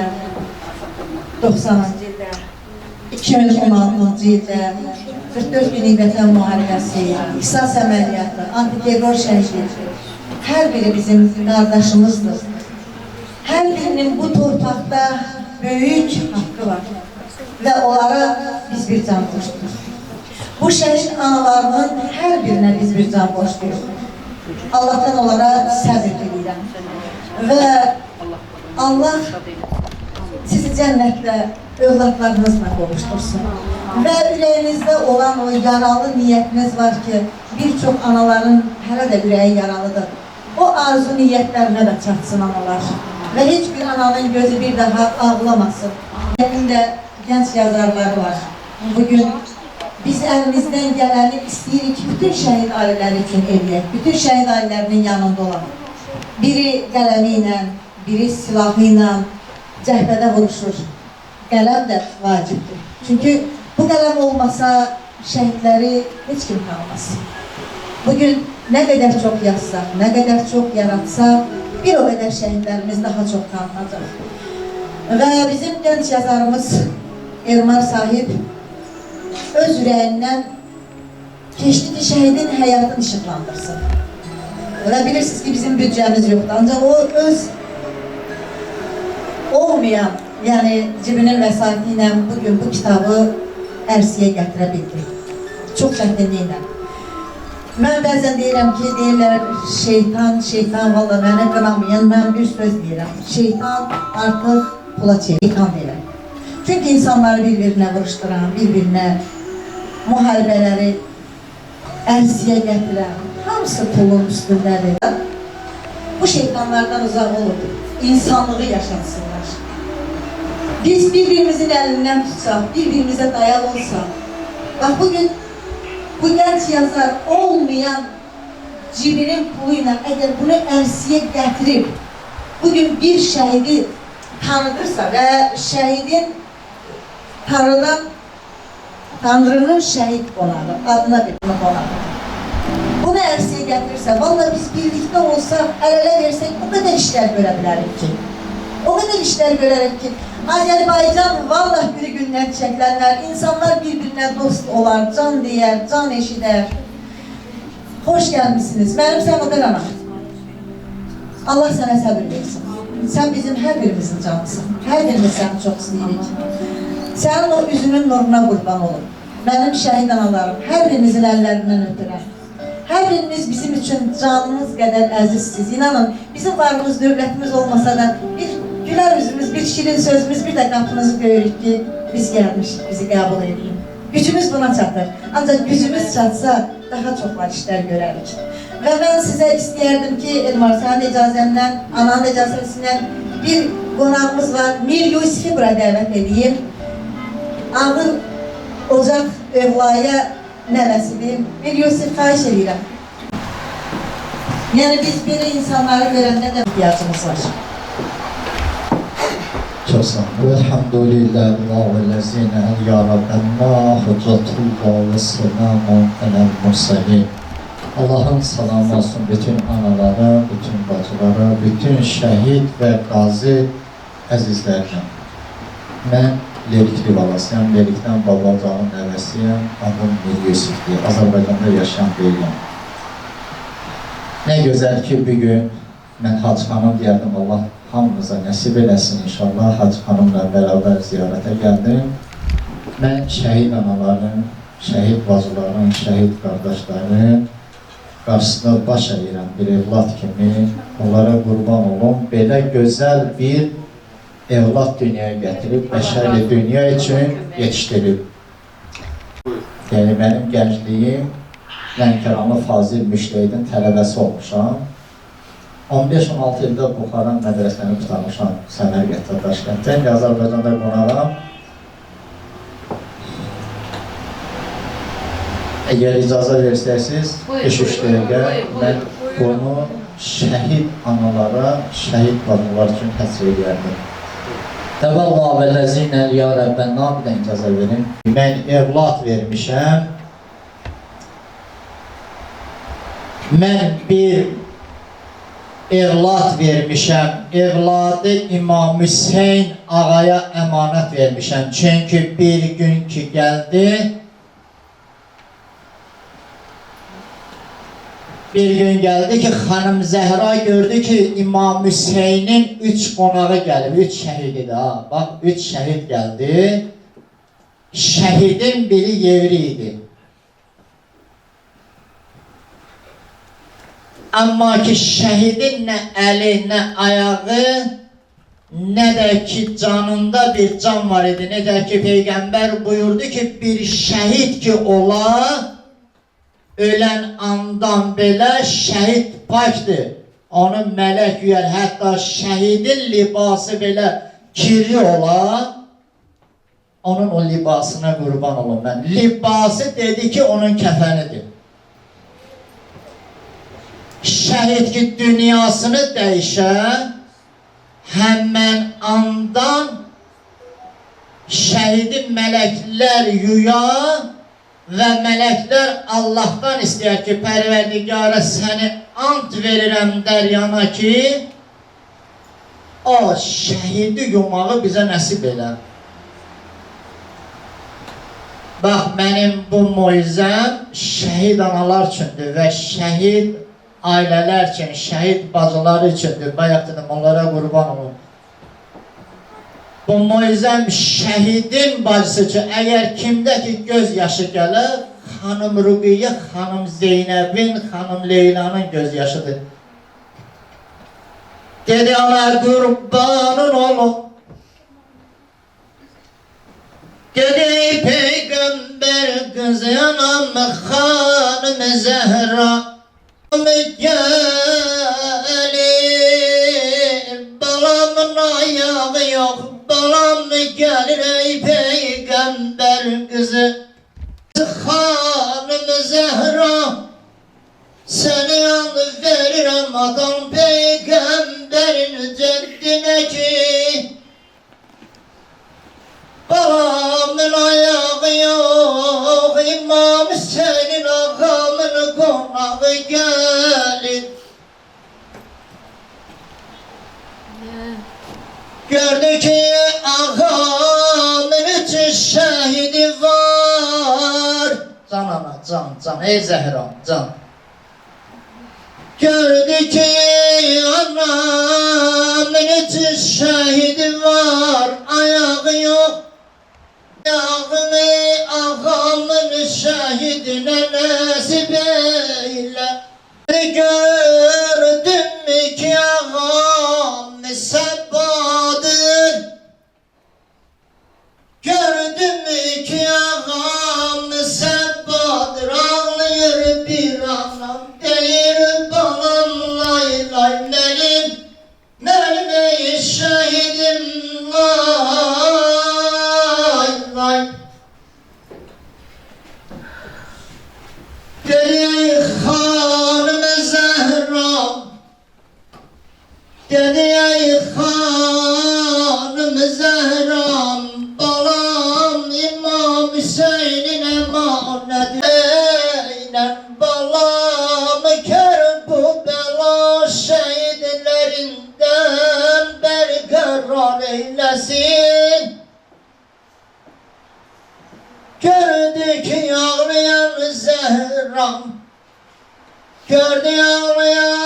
90-cı ildə, 2016-cı ildə, 44 günlük vətən müharibəsi, qisas əməliyyatı, antiterror şəhidliyi, hər biri bizim qardaşımızdır. Hər birinin bu torpaqda böyük haqqı var və onlara biz bir can borcluyuz. Bu şəhid analarının hər birinə biz bir can borcluyuz. Allah'tan onlara səbir diləyirəm. Və Allah sizi cənnətlə, övladlarınızla qovuştursun. Və ürəyinizdə olan o yaralı niyyətiniz var ki, bir çox anaların hələ də ürəyi yaralıdır. O arzu niyyətlərinə də çatsın analar. Və heç bir ananın gözü bir daha ağlamasın. Yanında gənc yazarları var. Bugün biz əlimizdən gələni istəyirik ki, bütün şəhid ailələri üçün eləyək, bütün şəhid ailələrinin yanında olaq. Biri qələmi ilə, biri silahı ilə cəhbədə vuruşur. Qələm də vacibdir. Çünki bu qələm olmasa şəhidləri heç kim tanımaz. Bugün nə qədər çox yazsaq, nə qədər çox yaratsaq, bir o qədər şəhidlərimiz daha çox tanınacaq. Və bizim gənc yazarımız Elmar sahib öz ürəyindən keçdi ki, şəhidin həyatını işıqlandırsın. Və bilirsiniz ki, bizim büdcəmiz yoxdur. Ancaq o öz olmayan, yəni cibinin vəsaiti ilə bugün bu kitabı ərsiyə gətirə bildi. Çox çətinliklə. Mən bəzən deyirəm ki, deyirlər şeytan, valla məni qınamayın, mən bir söz deyirəm. Şeytan artıq pula şeytan deyirəm. Çünki insanları bir-birinə vuruşduran, bir-birinə müharibələri ərsiyə gətirən, hamısı pulun üstündədir. Bu şeytanlardan uzaq olub, insanlığı yaşatsınlar. Biz bir-birimizin əlindən tutsaq, bir-birimizə dayaq olsaq. Bax, bugün bu gənc yazar olmayan cibinin puluyla əgər bunu ərsiyə gətirib, bugün bir şəhidi tanıdırsa və şəhidin Tanrının şəhid qonağı, adına bir qonağı. Bunu ərsiyə gətirirsə, valla biz birlikdə olsaq, əl-ələ versək, o qədər işlər görə bilərik ki. O qədər işlər görərək ki, Azərbaycan vallah bir gündən çəkilənlər, insanlar bir-birinə dost olar, can deyər, can eşidər. Xoş gəlmişsiniz, mənim Səmədər ana. Allah sənə səbir versin. Sən bizim hər birimizin canısın, hər birimiz səni çox istəyirik. Sənin o üzünün nuruna qurban olun. Mənim şəhid analarım, hər birimizin əllərindən ötürəm. Hər birimiz bizim üçün canımız qədər əzizsiz. İnanın, bizim varımız, dövlətimiz olmasa da bir gülər üzümüz, bir şirin sözümüz, bir də qapınızı görürük ki, biz gəlmişik, bizi qəbul edin. Gücümüz buna çatır. Ancaq gücümüz çatsa, daha çoxlar işlər görərik. Və mən sizə istəyərdim ki, Elmar, sənin icazənlə, ananın icazəsindən bir qonağımız var. Mir Yusifi bura dəvət edeyim. Ağır Ocaq Övlaya nəvəsidir. Mir Yusif, xahiş edirəm. Yəni biz belə insanları görəndə də ihtiyacımız var. Çok sağ olun. Elhamdülillah vəl-ləzinə ya Rabbəllah hüccətullah və selamun ələl mursalin. Allah'ın salamı olsun bütün analara, bütün bacılara, bütün şəhid və qazi əzizlərlə. Mən Lerikli balasıyam, Lerikdən Babalcağın nəvəsiyəm, adım Mir Yusifdir, Azərbaycanda yaşayan deyiləm. Nə gözəl ki, bugün mən Hacı xanım deyərdim, Allah hamımıza nəsib eləsin inşallah. Hacı xanımla bərabər ziyarətə gəldim. Mən şəhid anaların, şəhid bacıların, şəhid qardaşların qarşısında baş əyirəm bir evlad kimi. Onlara qurban olun. Belə gözəl bir evlad dünyaya gətirib, bəşəri dünya üçün yetişdirib. Yəni, mənim gəncliyim Lənkəranlı Fazil Müştəydin tələbəsi olmuşam. 15-16 ildə Buxaran mədrəsəni tutarmışam Səmərqətdə, Daşkənddə. İndi Azərbaycanda qonağam. Əgər icazə versəksiniz, 5-3 dəqiqə mən bunu şəhid analara, şəhid bacılar üçün təsvir edərdim. Təvəlla və ləzinə ya Rəbbənna bir də icazə verin. Mən evlad vermişəm. Mən bir evlad vermişəm. Evladı İmam Hüseyin ağaya əmanət vermişəm. Çünki bir gün ki gəldi, ki, xanım Zəhra gördü ki, İmam Hüseynin 3 qonağı gəlib, 3 şəhididir ha. Bax, 3 şəhid gəldi. Şəhidin biri yevri idi. Amma ki, şəhidin nə əli, nə ayağı, nə də ki, canında bir can var idi. Necə ki, Peyğəmbər buyurdu ki, bir şəhid ki ola, ölən andan belə şəhid pakdır. Onu mələk yüyər, hətta şəhidin libası belə kirli ola, onun o libasına qurban olum mən. Libası dedi ki, onun kəfənidir. Şəhid ki, dünyasını dəyişən, həmən andan şəhidi mələklər yuya və mələklər Allahdan istəyər ki, Pərverdigara səni ant verirəm dəryana ki, o şəhidi yumağı bizə nəsib elə. Bax, mənim bu moizəm şəhid analar üçündür və şəhid ailələr üçün, şəhid bacıları üçündür. Bayaq dedim, onlara qurban olun. Bu moizəm şəhidin bacısı üçün, əgər kimdə ki göz yaşı gələr, xanım Ruqiyyə, xanım Zeynəbin, xanım Leylanın göz yaşıdır. Dedi, ana qurbanın olun. Dedi, Peygamber kızı anam Hanım Zehra gelir, balamın ayağı yok, balam gelir ey Peygamber kızı. Hanım Zehra seni an veririm adam Peygamberin ceddine ki, balamın ayağı yok, İmam Hüseyin ağamın konağı gelir. Gördü ki ağamın için şehidi var. Can ana, can, ey Zehra, can. Gördü ki anamın için şehidi var, ayağı yok. Ayağını ağamın şehidine nasip eyle. Gördüm ki ağam sebadır. Gördüm ki ağam sebadır. Ağlıyor bir anam değil balam lay lay benim ey şehidim lay. Dedi Hanım Zehra, dedi ey Hanım Zehra, balam İmam Hüseyin'in emanet eylen, balam Kerbela şehidlerinden berkarar eylesin. Gördü ki ağlayan Zehram, gördü ağlayan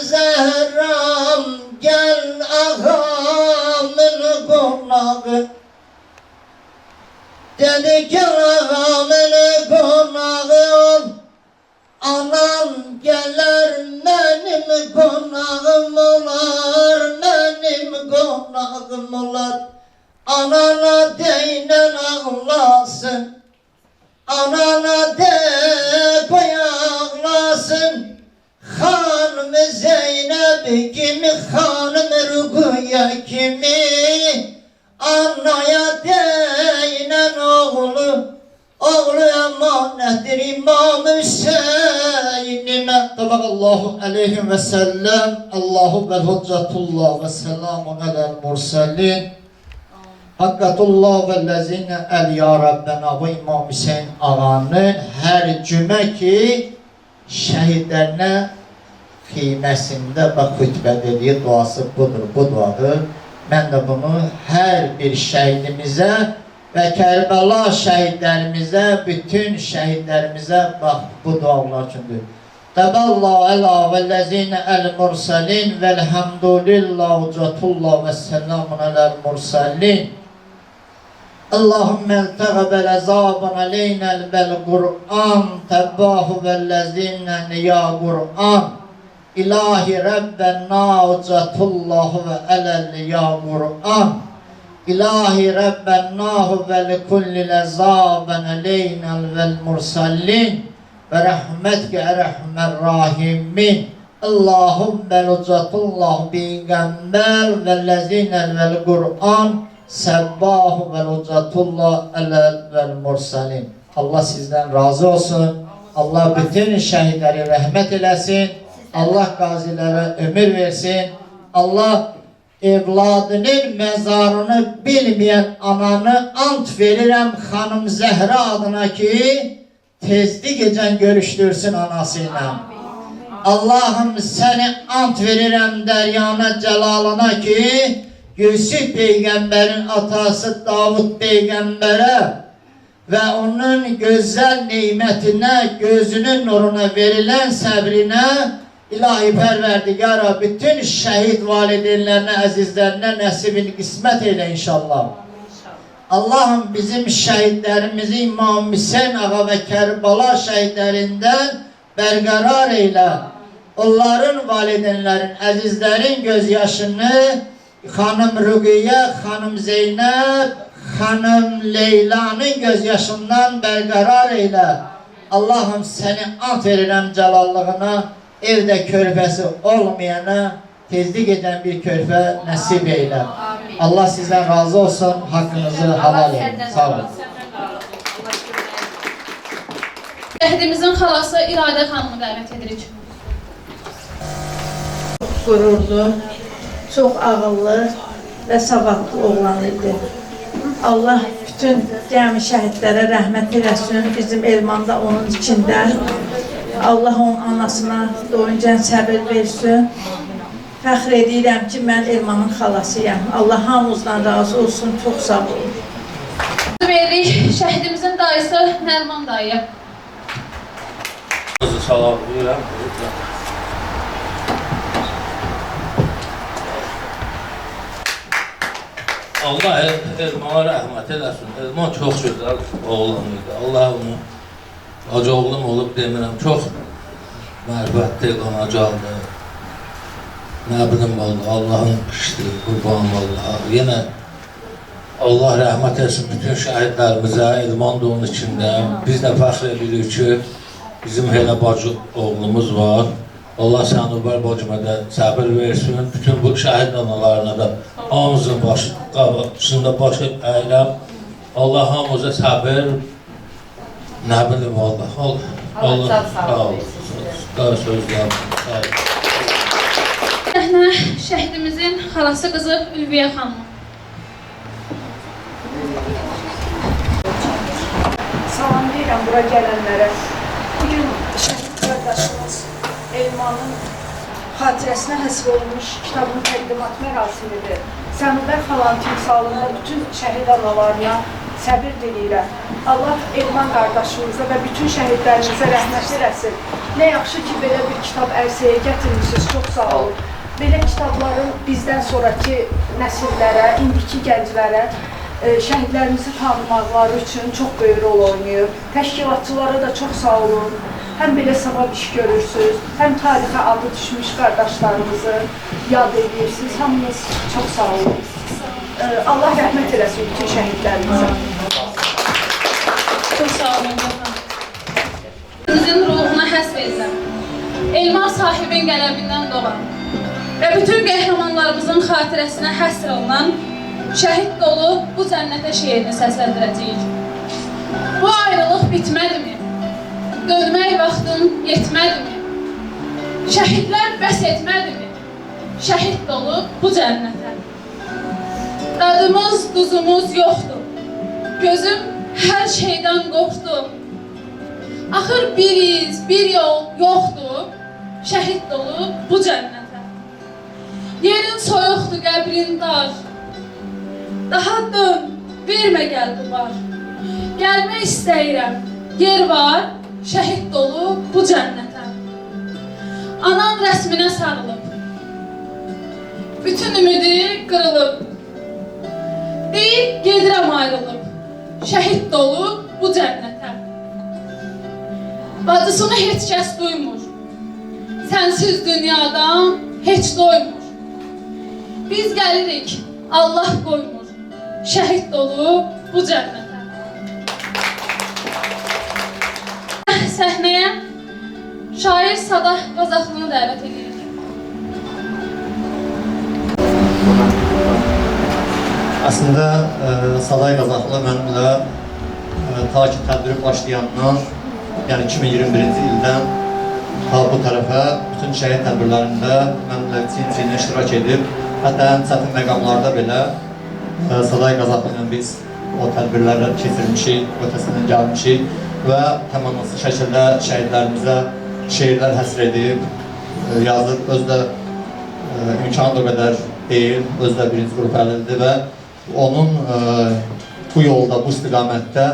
Zehram, gel ağamın konağı. Dedi gel ağamın konağı ol, anam gelir benim konağım olar, benim konağım olar. Anana deynen ağlasın, anana de koy ağlasın. Hanım Zeynep kimi, hanım Ruqiyyə kimi, anaya deynen oğlu emanettir İmam Hüseyin'ine. Tabakallahu aleyhi ve sellem. Allahu vel hüccetullah ve selamun alel murselin. Hakkatullah ve lezine el ya Rabbena ve İmam Hüseyin ağanın her cümə ki şəhidlərinə xiyməsində və xütbə dediyi duası budur, bu duadır. Mən də bunu hər bir şəhidimizə və Kərbəla şəhidlərimizə, bütün şəhidlərimizə bax bu dualar üçündür. Təballahu əla və ləzinə əl-mursalin vəlhamdülillah ucatullah və selamun aləl mursalin. Allahümme elteğbel azaban aleynel bel Kur'an tebbahu vellezinen ya Kur'an İlahi Rabben na'ucatullahu ve elel ya Kur'an İlahi Rabben na'hu ve kullil azaban aleynel vel mursallin ve rahmetke erahmer rahimin. Allahümme lucatullahu bigamber vellezinel vel Kur'an Səbbahu və lucatullah ələl mursalin. Allah sizdən razı olsun. Allah bütün şəhidləri rəhmət eləsin. Allah qazilərə ömür versin. Allah evladının məzarını bilməyən ananı ant verirəm xanım Zəhra adına ki, tezli gecən görüşdürsün anası ilə. Allahım səni ant verirəm dəryana cəlalına ki, Yusuf Peyğəmbərin atası Davud Peyğəmbərə və onun gözəl neymətinə, gözünün nuruna verilən səbrinə İlahi Pərverdigara bütün şəhid valideynlərinə, əzizlərinə nəsibini qismət elə inşallah. Allahım bizim şəhidlərimizi İmam Hüseyin ağa və Kərbala şəhidlərindən bərqərar eylə. Onların valideynlərin, əzizlərin gözyaşını xanım Rüqiyyə, xanım Zeynəb, xanım Leylanın gözyaşından bərqərar eylə. Allahım səni ant verirəm cəlallığına, evdə körpəsi olmayana tezlik edən bir körpə nəsib eylə. Allah sizdən razı olsun, haqqınızı halal edin. Sağ olun. Şəhidimizin xalası İradə xanımı dəvət edirik. Qürurlu, çox ağıllı və savadlı oğlan idi. Allah bütün gəmi şəhidlərə rəhmət eləsin, bizim Elmanda onun içində. Allah onun anasına doyunca səbir versin. Fəxr edirəm ki, mən Elmanın xalasıyam. Allah hamımızdan razı olsun, çox sağ olun. Veririk şəhidimizin dayısı Nərman dayı. Salamlayıram. Allah Elmana rəhmət eləsin. Elman çox gözəl oğlan idi. Allah onu acı oğlum olub demirəm. Çox mərvətli, qanacaqlı. Nə bilim oldu, Allahın işdir, qurban Allah. Yenə Allah rəhmət etsin bütün şəhidlərimizə, Elman da onun içində. Biz də fəxr edirik ki, bizim elə bacı oğlumuz var. Allah Sənubər bacıma da səbir versin. Bütün bu şəhid analarına da hamımızın başında başı əyləm. Allah hamımıza səbir, nə bilim Allah. Allah sağ olun. Daha sözlər. Səhnə şəhidimizin xalası qızı Ülviyə xanımı. Salamlayıram bura gələnlərə. Bugün şəhid qardaşımız Elmanın xatirəsinə həsr olunmuş kitabın təqdimat mərasimidir. Sənubər xalanın timsalında bütün şəhid analarına səbir diləyirəm. Allah Elman qardaşımıza və bütün şəhidlərimizə rəhmət eləsin. Nə yaxşı ki, belə bir kitab ərsəyə gətirmişsiniz, çox sağ olun. Belə kitabların bizdən sonraki nəsillərə, indiki gənclərə şəhidlərimizi tanımaqları üçün çox böyük rol oynayır. Təşkilatçılara da çox sağ olun. Həm belə savab iş görürsünüz, həm tarixə adı düşmüş qardaşlarımızı yad edirsiniz. Hamınız çox sağ olun. Allah rəhmət eləsin bütün şəhidlərimizə. Çox sağ olun. Sizin ruhuna həsr edirəm. Elmar sahibin qələmindən doğan və bütün qəhrəmanlarımızın xatirəsinə həsr olunan şəhid dolu bu cənnətə şeirini səsləndirəcəyik. Bu ayrılıq bitmədimi? Dönmək vaxtın yetmədimi? Şəhidlər bəs etmədimi? Şəhid dolu bu cənnətə. Dadımız, duzumuz yoxdur. Gözüm hər şeydən qorxdu. Axır bir iz, bir yol yoxdur. Şəhid dolu bu cənnətə. Yerin soyuqdur, qəbrin dar. Daha dön, vermə qəlbi var. Gəlmək istəyirəm, yer var, şəhid dolu bu cənnətə. Anan rəsminə sarılıb, bütün ümidi qırılıb. Deyib, gedirəm ayrılıb, şəhid dolu bu cənnətə. Bacısını heç kəs duymur, sənsiz dünyadan heç doymur. Biz gəlirik, Allah qoymur, şəhid dolu bu cənnətə. Səhnəyə şair Sadah Qazaxlını dəvət edirik. Əslində Saday Qazaxlı mənimlə ta ki tədbiri başlayandan, yəni 2021-ci ildən ta bu tərəfə bütün şəhid tədbirlərində mənimlə cin-cinə iştirak edib, hətta ən çətin məqamlarda belə Saday Qazaxlı ilə biz o tədbirlərlə keçirmişik, ötəsindən gəlmişik və təmənnasız şəkildə şəhidlərimizə şeirlər həsr edib, yazıb, özü də imkanı da o qədər deyil, özü də birinci qrup əlildir və onun bu yolda, bu istiqamətdə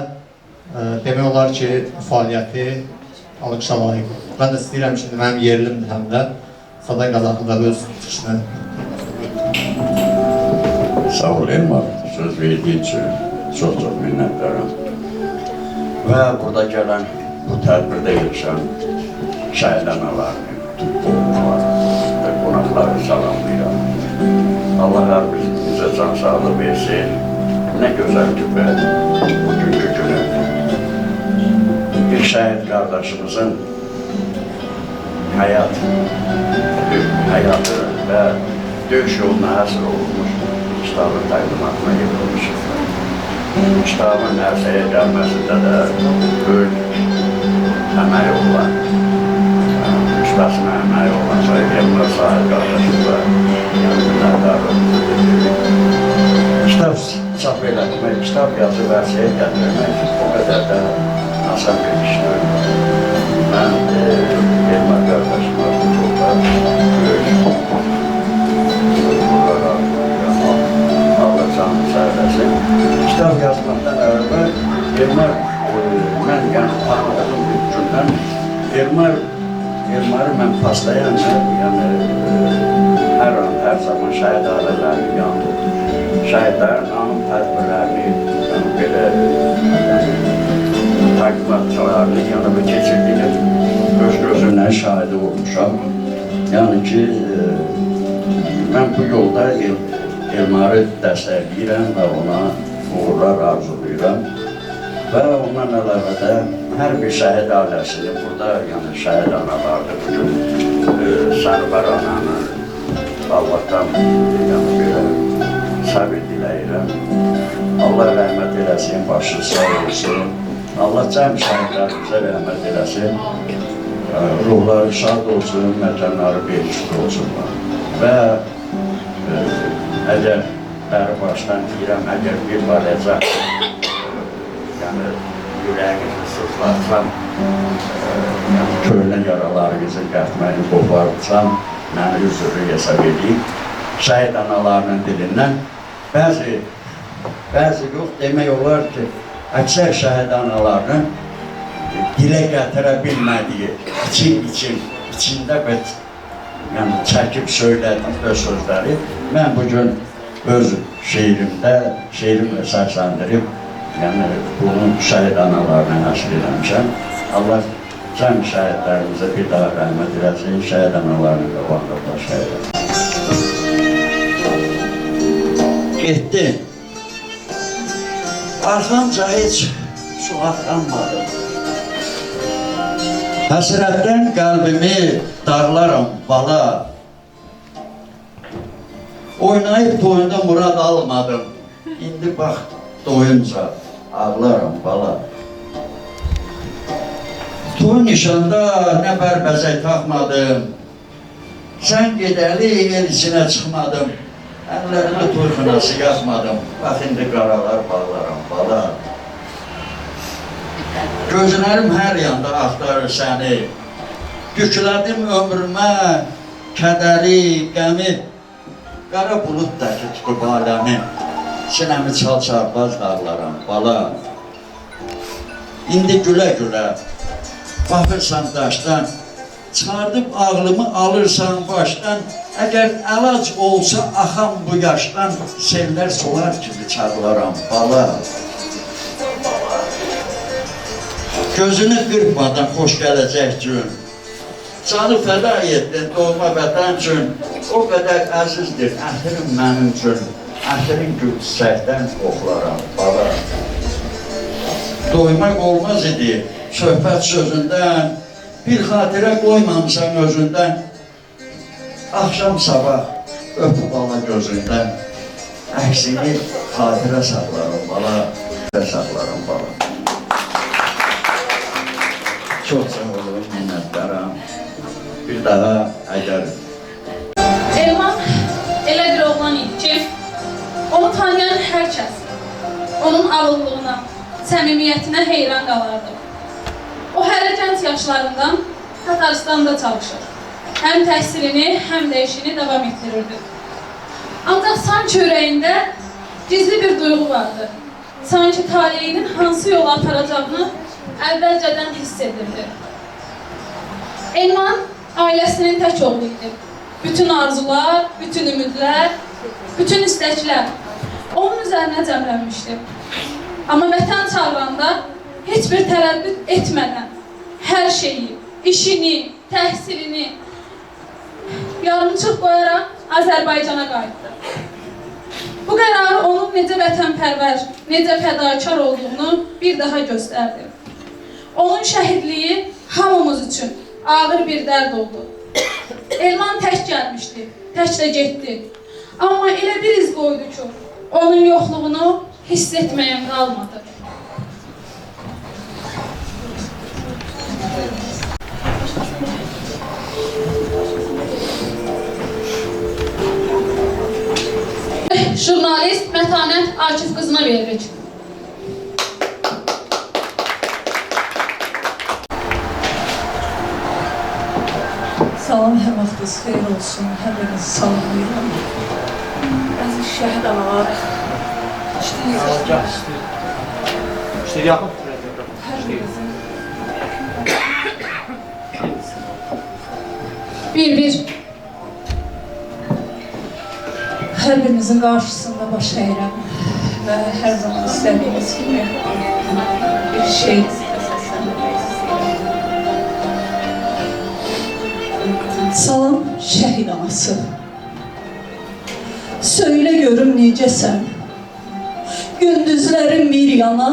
demək olar ki, fəaliyyəti alqışa layiqdir. Mən də istəyirəm şimdi mənim yerlimdir həm də Saday Qazaxlı da öz çıxışını. Sağ ol Elmar, söz verdiği için çok minnettarım. Ve burada gelen bu tedbirde yaşayan şehit analarını, Türk toplumlar ve konakları salamlayalım. Allah her birimize can sağlığı versin. Ne güzel ki be bugünkü günü. Bir şehit kardeşimizin hayatı ve dövüş yoluna hasıl olmuş kitabın takdimatına yapılmışız. Kitabın her şeye gelmesinde de büyük emeği olan, ustasına emeği olan Elmar Sahil kardeşim ve minnettarım. Kitap çap eləmək, kitap yazı vəsiyyət gətirmək o qədər də asan bir iş deyil. Mən Elmar qardaşıma bu yolda böyük Allah canını sağlasın. Kitap yazmaktan əvvəl Elmar, mən yəni tanıdığım bir gündən Elmarı mən paslayanla, yəni hər an, hər zaman şəhid ailələrini yandı. Şəhidlərin anım tədbirlərini, yəni belə takdimatçılarını yanıma keçirdiyini öz gözümlə şahidi olmuşam. Yəni ki, mən bu yolda Elmarı dəstəkləyirəm və ona uğurlar arzuluyuram. Və ondan əlavə də hər bir şəhid ailəsini burada, yəni şəhid analardır bugün Sərvar ananı Allah'tan yəni belə səbir diləyirəm. Allah rəhmət eləsin, başı sağ olsun. Allah cəm şəhidlərimizə rəhmət eləsin. Ruhları şad olsun, məkanları belişik olsunlar. Və əgər bəri başdan deyirəm, əgər bir barəcə yəni yüreğinizi sızlatsam, köhnə yaralarınızı qətməni qopartsam, məni üzrü hesab edeyim. Şəhid analarının dilindən bəzi yox, demək olar ki, əksər şəhid analarının dilə gətirə bilmədiyi içində yəni çəkib söylədikdə sözləri mən bugün öz şeirimlə səsləndirib yəni bunun şəhid analarına həsr eləmişəm. Allah cəm şəhidlərimizə bir daha rəhmət eləsin, şəhid analarını qabağında baş eləsin. Getdi. Arxamca heç su axanmadı. Həsrətdən qəlbimi dağlaram bala. Oynayıb toyunda murad almadım. İndi bax doyunca ağlaram bala. Toy nişanda nə bərbəzək taxmadım. Sən gedəli el içinə çıxmadım. Əllərimi toy xınası yaxmadım. Bax indi qaralar bağlaram bala. Gözlərim hər yanda axtarır səni. Yüklədim ömrümə kədəri, qəmi. Qara bulud dəki tutub aləmi. Sinəmi çal-çarpaz dağlaram bala. İndi gülə-gülə baxırsan daşdan, çıxardıb ağlımı alırsan başdan. Əgər əlac olsa axan bu yaşdan, sellər solar kimi çağlaram bala. Gözünü qırpmadan xoş gələcək gün. Canı fəda etdin doğma vətən üçün. O qədər əzizdir əhrim mənim üçün. Əhrin gül çiçəkdən qoxlaram bala. Doymaq olmaz idi söhbət sözündən. Bir xatirə qoymamısan özündən. Axşam sabah öpüb ala gözündən. əksini xatirə saxlarım bala, saxlarım bala. Çox sağ olun, minnətdaram. Bir daha əgər Elman elə bir oğlan idi ki, onu tanıyan hər kəs onun ağıllığına, səmimiyyətinə heyran qalardı. O hələ gənc yaşlarından Tataristanda çalışır. Həm təhsilini, həm də işini davam etdirirdi. Ancaq sanki ürəyində gizli bir duyğu vardı. Sanki taleyinin hansı yola aparacağını əvvəlcədən hiss edirdi. Elman ailəsinin tək oğlu idi. Bütün arzular, bütün ümidlər, bütün istəklər onun üzərinə cəmlənmişdi. Amma vətən çağıranda heç bir tərəddüd etmədən hər şeyi, işini, təhsilini yarımçıq qoyaraq Azərbaycana qayıtdı. Bu qərarı onun necə vətənpərvər, necə fədakar olduğunu bir daha göstərdi. Onun şəhidliyi hamımız üçün ağır bir dərd oldu. Elman tək gəlmişdi, tək də getdi. Amma elə bir iz qoydu ki, onun yoxluğunu hiss etməyən qalmadı. Jurnalist Mətanət Akif qızına veririk. Salam, hər vaxtınız xeyir olsun, hər birinizi salamlayıram. Əziz şəhid analar, İşte yapın. hər birinizin hər birinizin qarşısında baş əyirəm və hər zaman istədiyiniz kimi bir şey Salam şəhid anası. Söylə görüm necəsən? Gündüzlərin bir yana,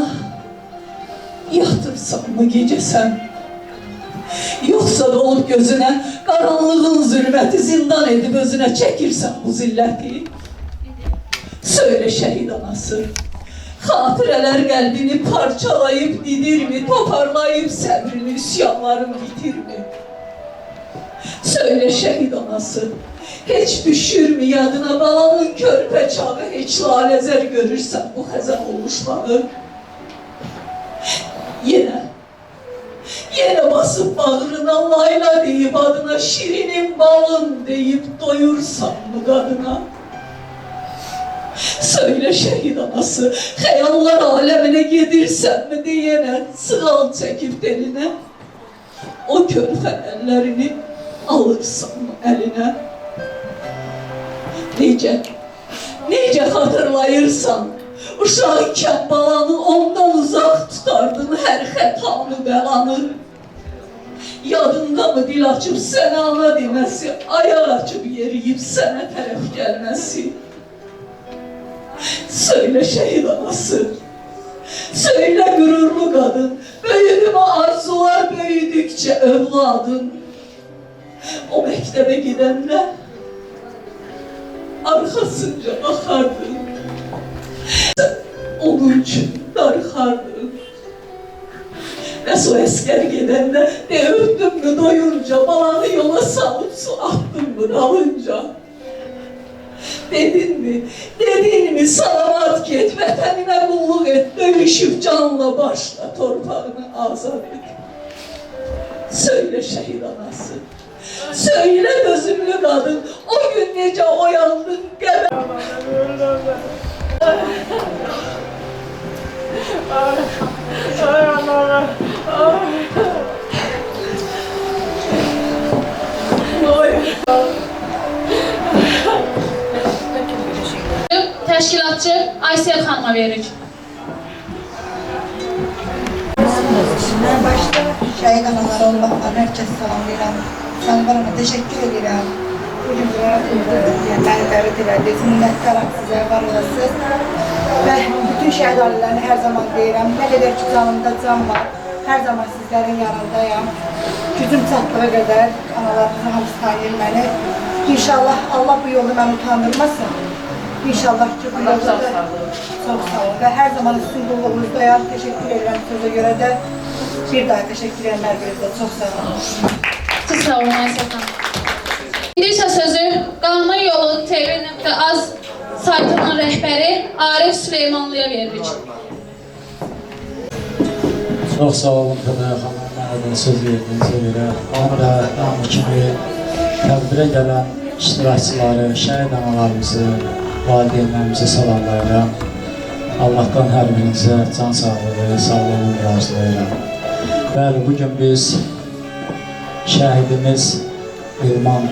yatırsan mı gecəsən? Yoxsa da olub gözünə, qaranlığın zülməti zindan edib özünə çəkirsən bu zilləti? Söylə şəhid anası, xatirələr qəlbini parçalayıb didirmi, toparlayıb səbrini, üsyanların bitirmi? Söylə şəhid anası, heç düşürmü yadına balanın körpə çağı, heç laləzər görürsən bu xəzən olmuşları? Yenə basıb bağrına layla deyib adına, şirinin balın deyib doyursan mı qadına? Söylə şəhid anası, xəyallar aləminə gedirsən mi deyənə, sığal çəkib delinə? O körpə əllərini alırsan mı əlinə? Necə xatırlayırsan, uşaq ikən balanı ondan uzaq tutardın hər xətanı, bəlanı. Yadında mı dil açıb sənə ana deməsi, ayaq açıb yeriyib sənə tərəf gəlməsi? Söylə şəhid anası, söylə qürurlu qadın, böyüdü mü arzular böyüdükcə övladın? O məktəbə gedəndə arxasınca baxardın, onun üçün darıxardın. Bəs o əskər gedəndə de öpdün mü doyunca, balanı yola salıb su attın mı dalınca? Dedin mi salavat get, vətəninə qulluq et, döyüşüb canla başla torpağını azad et. Söylə şəhid anası, söylə gözümlü qadın, o gün necə oyandın qəbər. Təşkilatçı Aysel xanıma veririk. Mən başda şəhid anaları olmaqlarına hər kəs salamlayıram. Sanıqlarıma teşekkür edirəm. Bugün buraya məni dəvət elədiniz. Minnətdaram sizə, var olasınız. Və bütün şəhid ailələrini hər zaman deyirəm. Nə qədər ki canımda can var, hər zaman sizlərin yanındayam. Gücüm çatdığı qədər analarınızın hamısı tanıyır məni. İnşallah Allah bu yolu məni utandırmasın. İnşallah ki bu yolda da çok sağ olun. Ve her zaman sizin qulluğunuzdayam. Teşekkür ederim sözə görə də. Bir daha teşekkür edenler gözle çok sağ olun. Siz sağ olun Aysel xanım. İndi isə sözü Qalma Yolu TV.az saytının rəhbəri Arif Süleymanlıya veririk. Çox sağ olun Xədaya xanım, mənə də söz verdiyinizə görə. Hamı kimi tədbirə gələn iştirakçıları, şəhid analarımızı, valideynlərimizi salamlayıram. Allah'tan hər birinizə can sağlığı, sağlığını arzulayıram. Bəli, bugün biz şəhidimiz İlman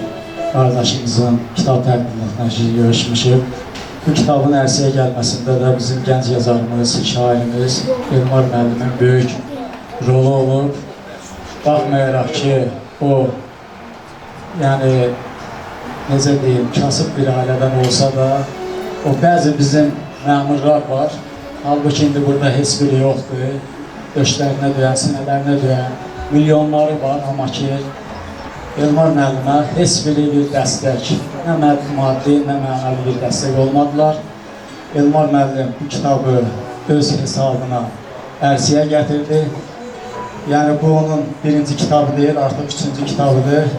qardaşımızın kitab təqdimatına görüşmüşük. Bu kitabın ərsəyə gəlməsində də bizim gənc yazarımız, şairimiz İlmar müəllimin böyük rolu olub. Baxmayaraq ki, o, yəni, necə deyim, kasıb bir ailədən olsa da, o bəzi bizim məmurlar var. Halbuki indi burada heç biri yoxdur. Döşlərinə döyən, sinələrinə döyən milyonları var, amma ki, Elmar müəllimə heç biri bir dəstək, nə maddi, nə mənəvi bir dəstək olmadılar. Elmar müəllim bu kitabı öz hesabına ərsəyə gətirdi. Yəni, bu onun birinci kitabı deyil, artıq üçüncü kitabıdır.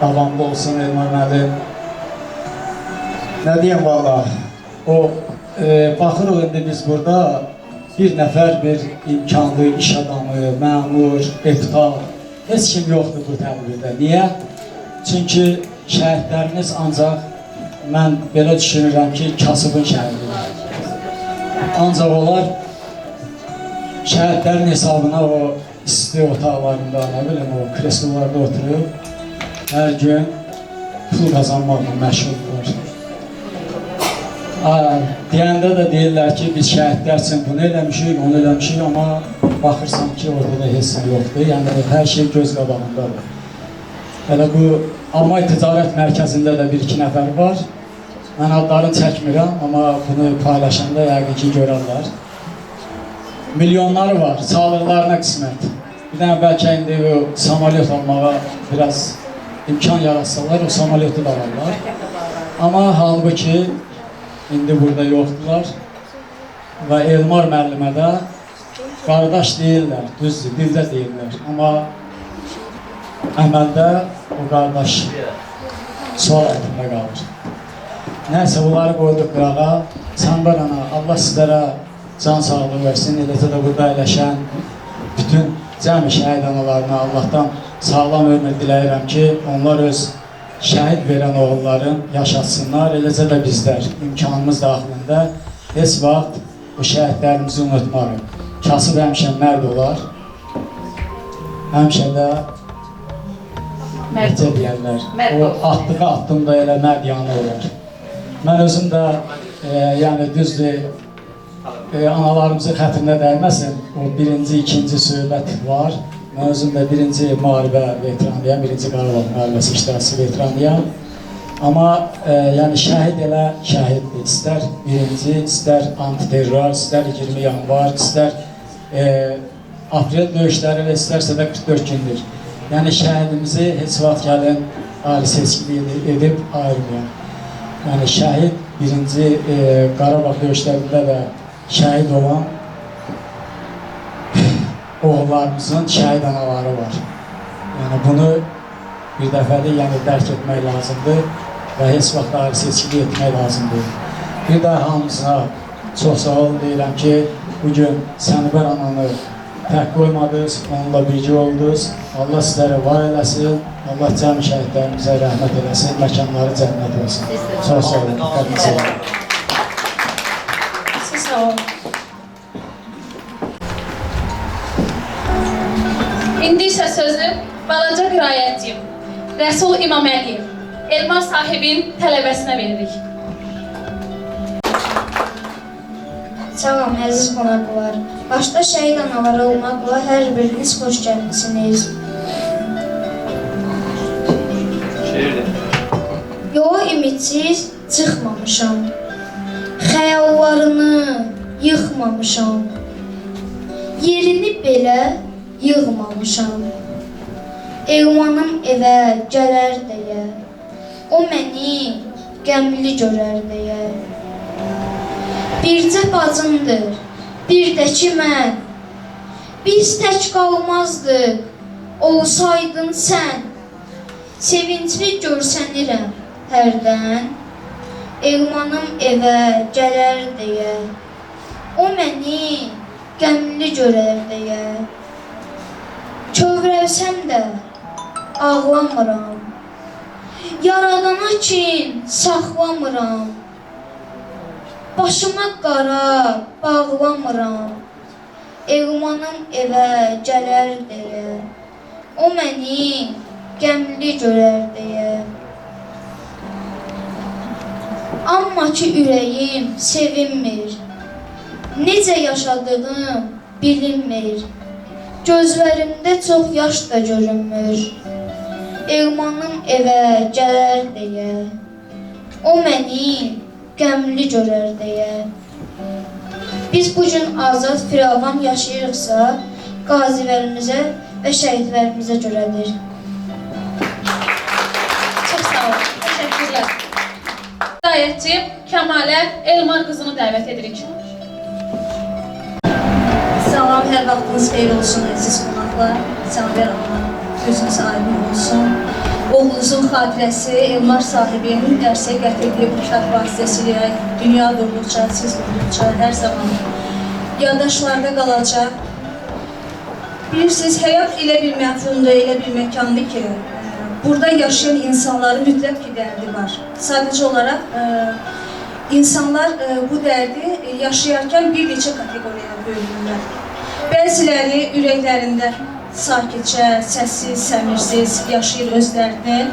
Davamlı olsun Elmar müəllim. Nə deyəm valla, o, baxırıq indi biz burada bir nəfər, bir imkanlı iş adamı, məmur, deputat, heç kim yoxdur bu tədbirdə. Niyə? Çünki şəhidlərimiz ancaq, mən belə düşünürəm ki, kasıbın şəhididir. Ancaq onlar şəhidlərin hesabına o isti otaqlarında, nə biləm, o kreslolarda oturub, hər gün pul qazanmaqla məşğuldurlar. Deyəndə də deyirlər ki, biz şəhidlər üçün bunu eləmişik, onu eləmişik, amma baxırsan ki, orada da heç yoxdur. Yəni, hər şey göz qabağındadır. Hələ bu Amay Ticarət Mərkəzində də bir-iki nəfər var. Mən adlarını çəkmirəm, amma bunu paylaşanda yəqin ki, görərlər. Milyonları var, sağlıqlarına qismət. Bir dənə bəlkə indi o samolyot almağa biraz imkan yaratsalar, o samolyotu da alırlar. Amma halbuki indi burada yoxdular və Elmar müəllimə də qardaş deyirlər, düzdür, dildə deyirlər. Amma əməldə o qardaş sual altında qalır. Nəysə, bunları qoyduq qırağa. Sənbər ana, Allah sizlərə can sağlığı versin. Eləcə də burada əyləşən bütün cəmi şəhid analarına Allahdan sağlam ömür diləyirəm ki, onlar öz şəhid verən oğulların yaşatsınlar, eləcə də bizlər imkanımız daxilində heç vaxt bu şəhidlərimizi unutmarıq. Kasıb həmişə mərd olar, həmişə də necə deyərlər, o atdığı addımda elə mərd yanı olar. Mən özüm də, yəni düzdür, analarımızın xətrinə dəyməsin, o birinci, ikinci söhbət var. Mən özüm də birinci müharibə veteranıyam, birinci Qarabağ müharibəsi iştirakçı veteranıyam. Amma yəni şəhid elə şəhiddir. İstər birinci, istər antiterror, istər 20 yanvar, istər aprel döyüşləri və istərsə də 44 gündür. Yəni şəhidimizi heç vaxt gəlin ayrı seçkiliyi edib ayırmayın. Yəni şəhid birinci Qarabağ döyüşlərində də şəhid olan oğullarımızın şəhid anaları var. Yəni bunu bir dəfəli dərk etmək lazımdır və heç vaxt ayrı seçkili etmək lazımdır. Bir daha hamısına çox sağ olun deyirəm ki, bugün Sənbər ananı tək qoymadınız, onunla birgə oldunuz. Allah sizləri var eləsin, Allah cəmi şəhidlərimizə rəhmət eləsin, məkanları cənnət olsun. Çox sağ olun. Siz sağ olun. İndi isə sözü balaca qirayətçiyim, Rəsul İmaməliyev, Elmar sahibin tələbəsinə veririk. Salam, əziz qonaqlar. Başda şəhid anaları olmaqla hər biriniz xoş gəlmisiniz. Yola ümidsiz çıxmamışam, xəyallarını yıxmamışam, yerini belə yığmamışam. Elmanım evə gələr deyə, o məni qəmli görər deyə, bircə bacımdır, bir də ki mən. Biz tək qalmazdıq, olsaydın sən. Sevincli görsənirəm hərdən, Elmanım evə gələr deyə, o məni qəmli görər deyə. Kövrəlsəm də ağlamıram, yaradana kin saxlamıram. Başıma qara bağlamıram, Elmanım evə gələr deyə, o məni qəmli görər deyə. Amma ki ürəyim sevinmir, necə yaşadığım bilinmir. Gözlərimdə çox yaş da görünmür, Elmanım evə gələr deyə, o məni qəmli görər deyə. Biz bugün azad, firavan yaşayırıqsa, qazilərimizə və şəhidlərimizə görədir. Çox sağ olun. Təşəkkürlər. Hidayətçi Kəmalə Elmar qızını dəvət edirik. Salam, hər vaxtınız xeyir olsun əziz qonaqlar. Səmvər ana, gözünüz aydın olsun. Oğlunuzun xatirəsi Elmar sahibinin dərsə gətirdiyi bu kitab vasitəsilə dünya durduqca, siz durduqca hər zaman yaddaşlarda qalacaq. Bilirsiniz, həyat elə bir məfhumdur, elə bir məkandır ki, burada yaşayan insanların mütləq ki, dərdi var. Sadəcə olaraq insanlar bu dərdi yaşayarkən bir neçə kateqoriyaya bölünürlər. Bəziləri ürəklərində sakitcə, səssiz, səmirsiz yaşayır öz dərdini.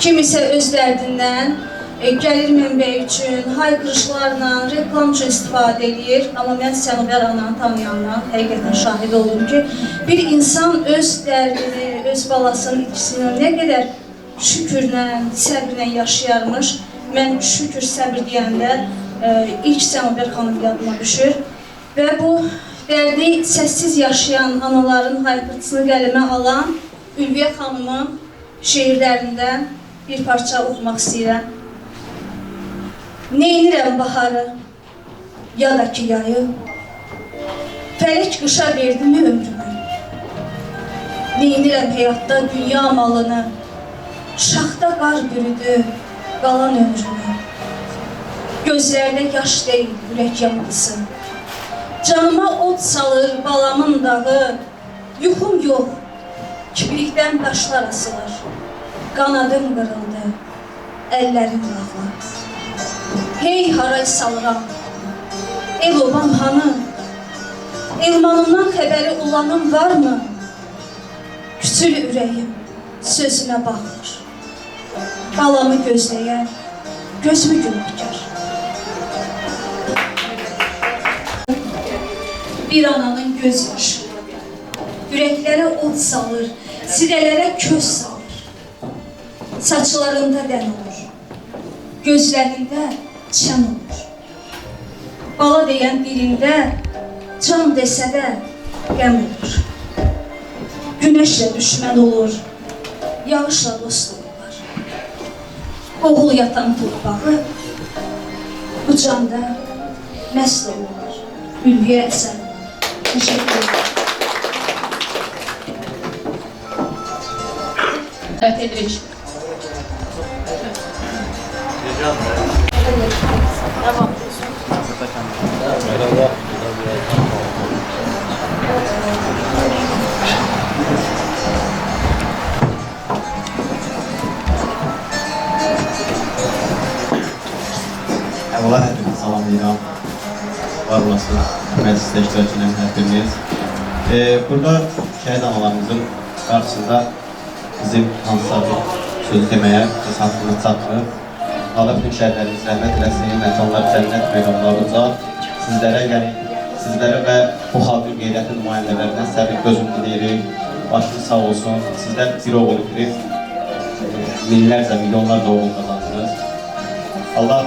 Kimisə öz dərdindən gəlir mənbəyi üçün, haykırışlarla, reklam üçün istifadə edir. Amma mən Səmvər ananı tanıyandan həqiqətən şahid oldum ki, bir insan öz dərdini, öz balasının itkisini nə qədər şükürlə, səbrlə yaşayarmış. Mən şükür, səbir deyəndə ilk Səmvər xanım yadıma düşür. Və bu dərdi səssiz yaşayan anaların haykırtısını qələmə alan Ülviyə xanımın şeirlərindən bir parça oxumaq istəyirəm. Neynirəm baharı, ya da ki yayı, fələk qışa verdim ömrümü. Neynirəm həyatda dünya malını, şaxta qar bürüdü qalan ömrümü. Gözlərdə yaş deyil, ürək yandısı. Canıma od salır balamın dağı, yuxum yox, kibrikdən daşlar asılır. Qanadım qırıldı, əllərim bağlı. Hey haray salıram, el obam hanı, Elmanımdan xəbəri olanım varmı? Küçül ürəyim sözümə baxır, balamı gözləyər, gözümü günahkar. Bir ananın göz yaşı, ürəklərə od salır, sinələrə köz salır. Saçlarında dən olur, gözlərində çən olur. Bala deyən dilində, can desə də qəm olur. Günəşlə düşmən olur, yağışla dost olurlar. Oğul yatan torpağı, bu canda məst olurlar. Ülviyə Əsən. Teşekkür ederim. Evet, edirik. Tamam. Merhaba. Əvvəla hepinizi salamlayıram. Var olasınız, məclisdə iştirak edən hepimiz. Burada şəhid analarımızın qarşısında bizim hansısa bir söz deməyə biz haqqımız çatmır. Allah bütün şəhidlərimiz rəhmət eləsin, məkanlar cənnət məqamlarınca sizlərə, yəni sizlərə və bu xalqın qeyrətli nümayəndələrindən səbir gözümü deyirik. Başınız sağ olsun. Sizlər bir oğul itirib, minlərcə, milyonlarca oğul qazandınız. Allah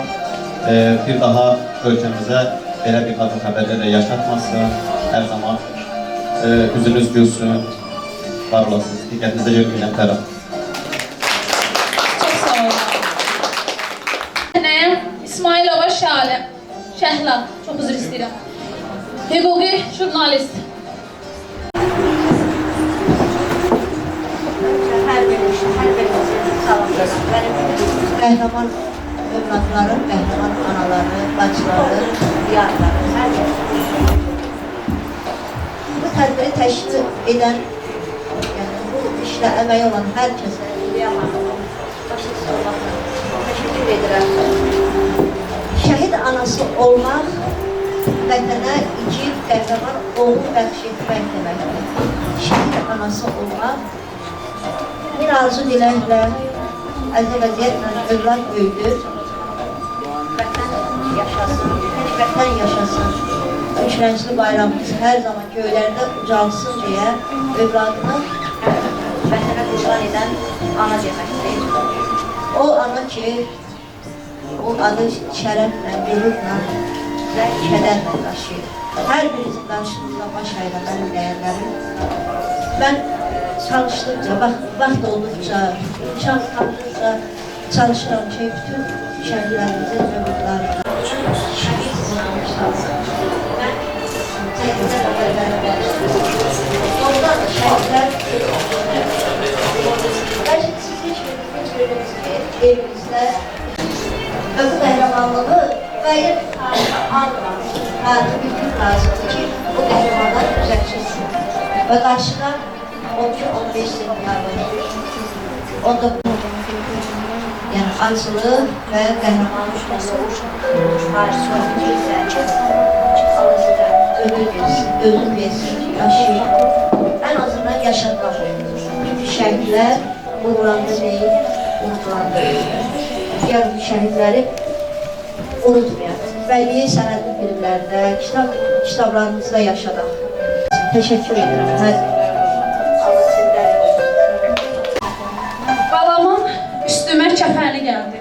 bir daha ölkəmizə belə bir qadın xəbərlərlə yaşatmasın, hər zaman üzünüz gülsün, var olasınız, diqqətinizə görə minnətlərəm. Çok sağ olun. İsmailova Şale. Şəhla, çox üzr istəyirəm. Hüquqi jurnalist. Qəhrəman övladların, qəhrəman anaları, bacıları, diyarları, hər yer. Bu tədbiri təşkil edən, yəni bu işlə əməyi olan hər kəsə təşəkkür edirəm. Şəhid anası olmaq, vətənə iki qəhrəman oğul bəxş etmək deməkdir. Şəhid anası olmaq, bir arzu diləklə, əzəl əziyyətlə övlad böyüdür. Vətən yaşasın, vətən yaşasın. Üç rəngli bayrağımız hər zaman göylərdə ucalsın deyə övladını vətənə qurban edən ana deməkdir. O ana ki, o adı şərəflə, qürurla və kədərlə daşıyır. Hər birinizin qarşınızda baş əyləmənin dəyərləri. Mən çalışdıqca, vaxt olduqca, imkan tapdıqca çalışıram ki, bütün şəhidlərimizin övladlarına mən çəkilən haberlərə başlayıram. Ondan da şəhidlər bəlkə siz heç bilirsiniz ki, evinizdə bu qəhrəmanlığı qayır tarixə almaz. Tarixi bir gün lazımdır ki, bu qəhrəmanlar üzər çıxsın. Və qarşıda 12-15 sentyabr, 19 yəni acılıq və qəhrəmanlıq ödül versin, yaşayın. Ən azından yaşatmaq. Çünki şəhidlər uğurlandı deyil, unutulandı deyil. Yəni şəhidləri unutmayaq. Bəlli sənədli filmlərdə, kitablarımızda yaşadaq. Təşəkkür edirəm. Balamın üstümə kəfəni gəldi.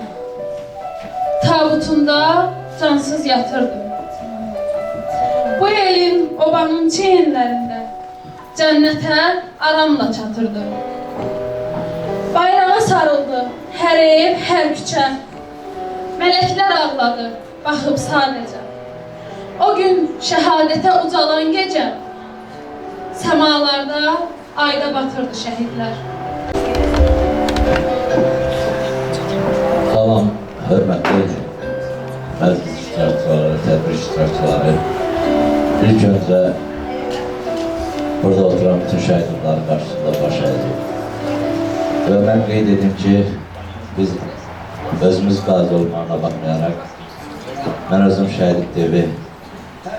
Tabutunda cansız yatırdım. Bu elin obanın çiğinlərində cənnətə aramla çatırdım. Bayrağa sarıldı hər ev, hər küçə. Mələklər ağladı, baxıb sadəcə. O gün şəhadətə ucalan gecə, səmalarda ayda batırdı şəhidlər. Salam, hörmətli məclis iştirakçıları, tədbir iştirakçıları. İlk öncə burada oturan bütün şəhidlərin qarşısında baş əydik. Və mən qeyd edim ki, biz özümüz qazi olmağına baxmayaraq, mən özüm şəhidlik TV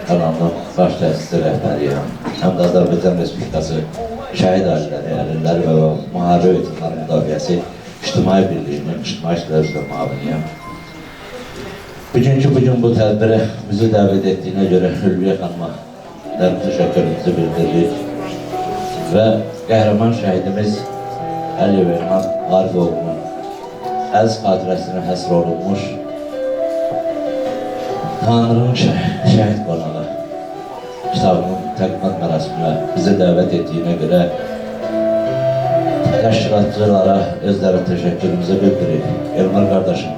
kanalının baş təsisçi rəhbəriyəm. Həm də Azərbaycan Respublikası Şəhid Ailələri, Əlilləri və Müharibə Yetimləri Müdafiəsi İctimai Birliyinin İctimai İşlər üzrə müaviniyəm. Bugün bu tədbirə bizi dəvət etdiyinə görə Hülviyə xanıma təşəkkürümüzü bildiririk və qəhrəman şəhidimiz Əliyev Elman Arifoğlu'nun əziz xatirəsinə həsr olunmuş Tanrının şəhid qonağı kitabının təqdimat mərasiminə bizi dəvət etdiyinə görə təşkilatçılara özləri təşəkkürümüzü bildiririk. Elmar qardaşım,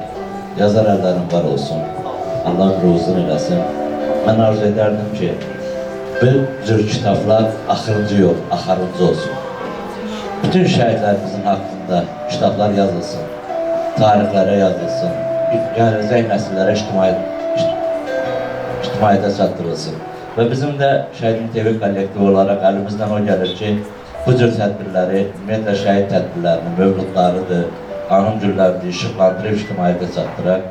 yazar əllərin var olsun, Allah ruzun eləsin. Mən arzu edərdim ki, bu cür kitablar axırıncı yox, axarıncı olsun. Bütün şəhidlərimizin haqqında kitablar yazılsın, tarixlərə yazılsın, gələcək nəsillərə ictimaiyyətə çatdırılsın. Və bizim də Şəhidin TV kollektivi olaraq əlimizdən o gəlir ki, bu cür tədbirləri, ümumiyyətlə şəhid tədbirlərini, mövludlarıdır, qanun günlərini işıqlandırıb ictimaiyyətə çatdıraq.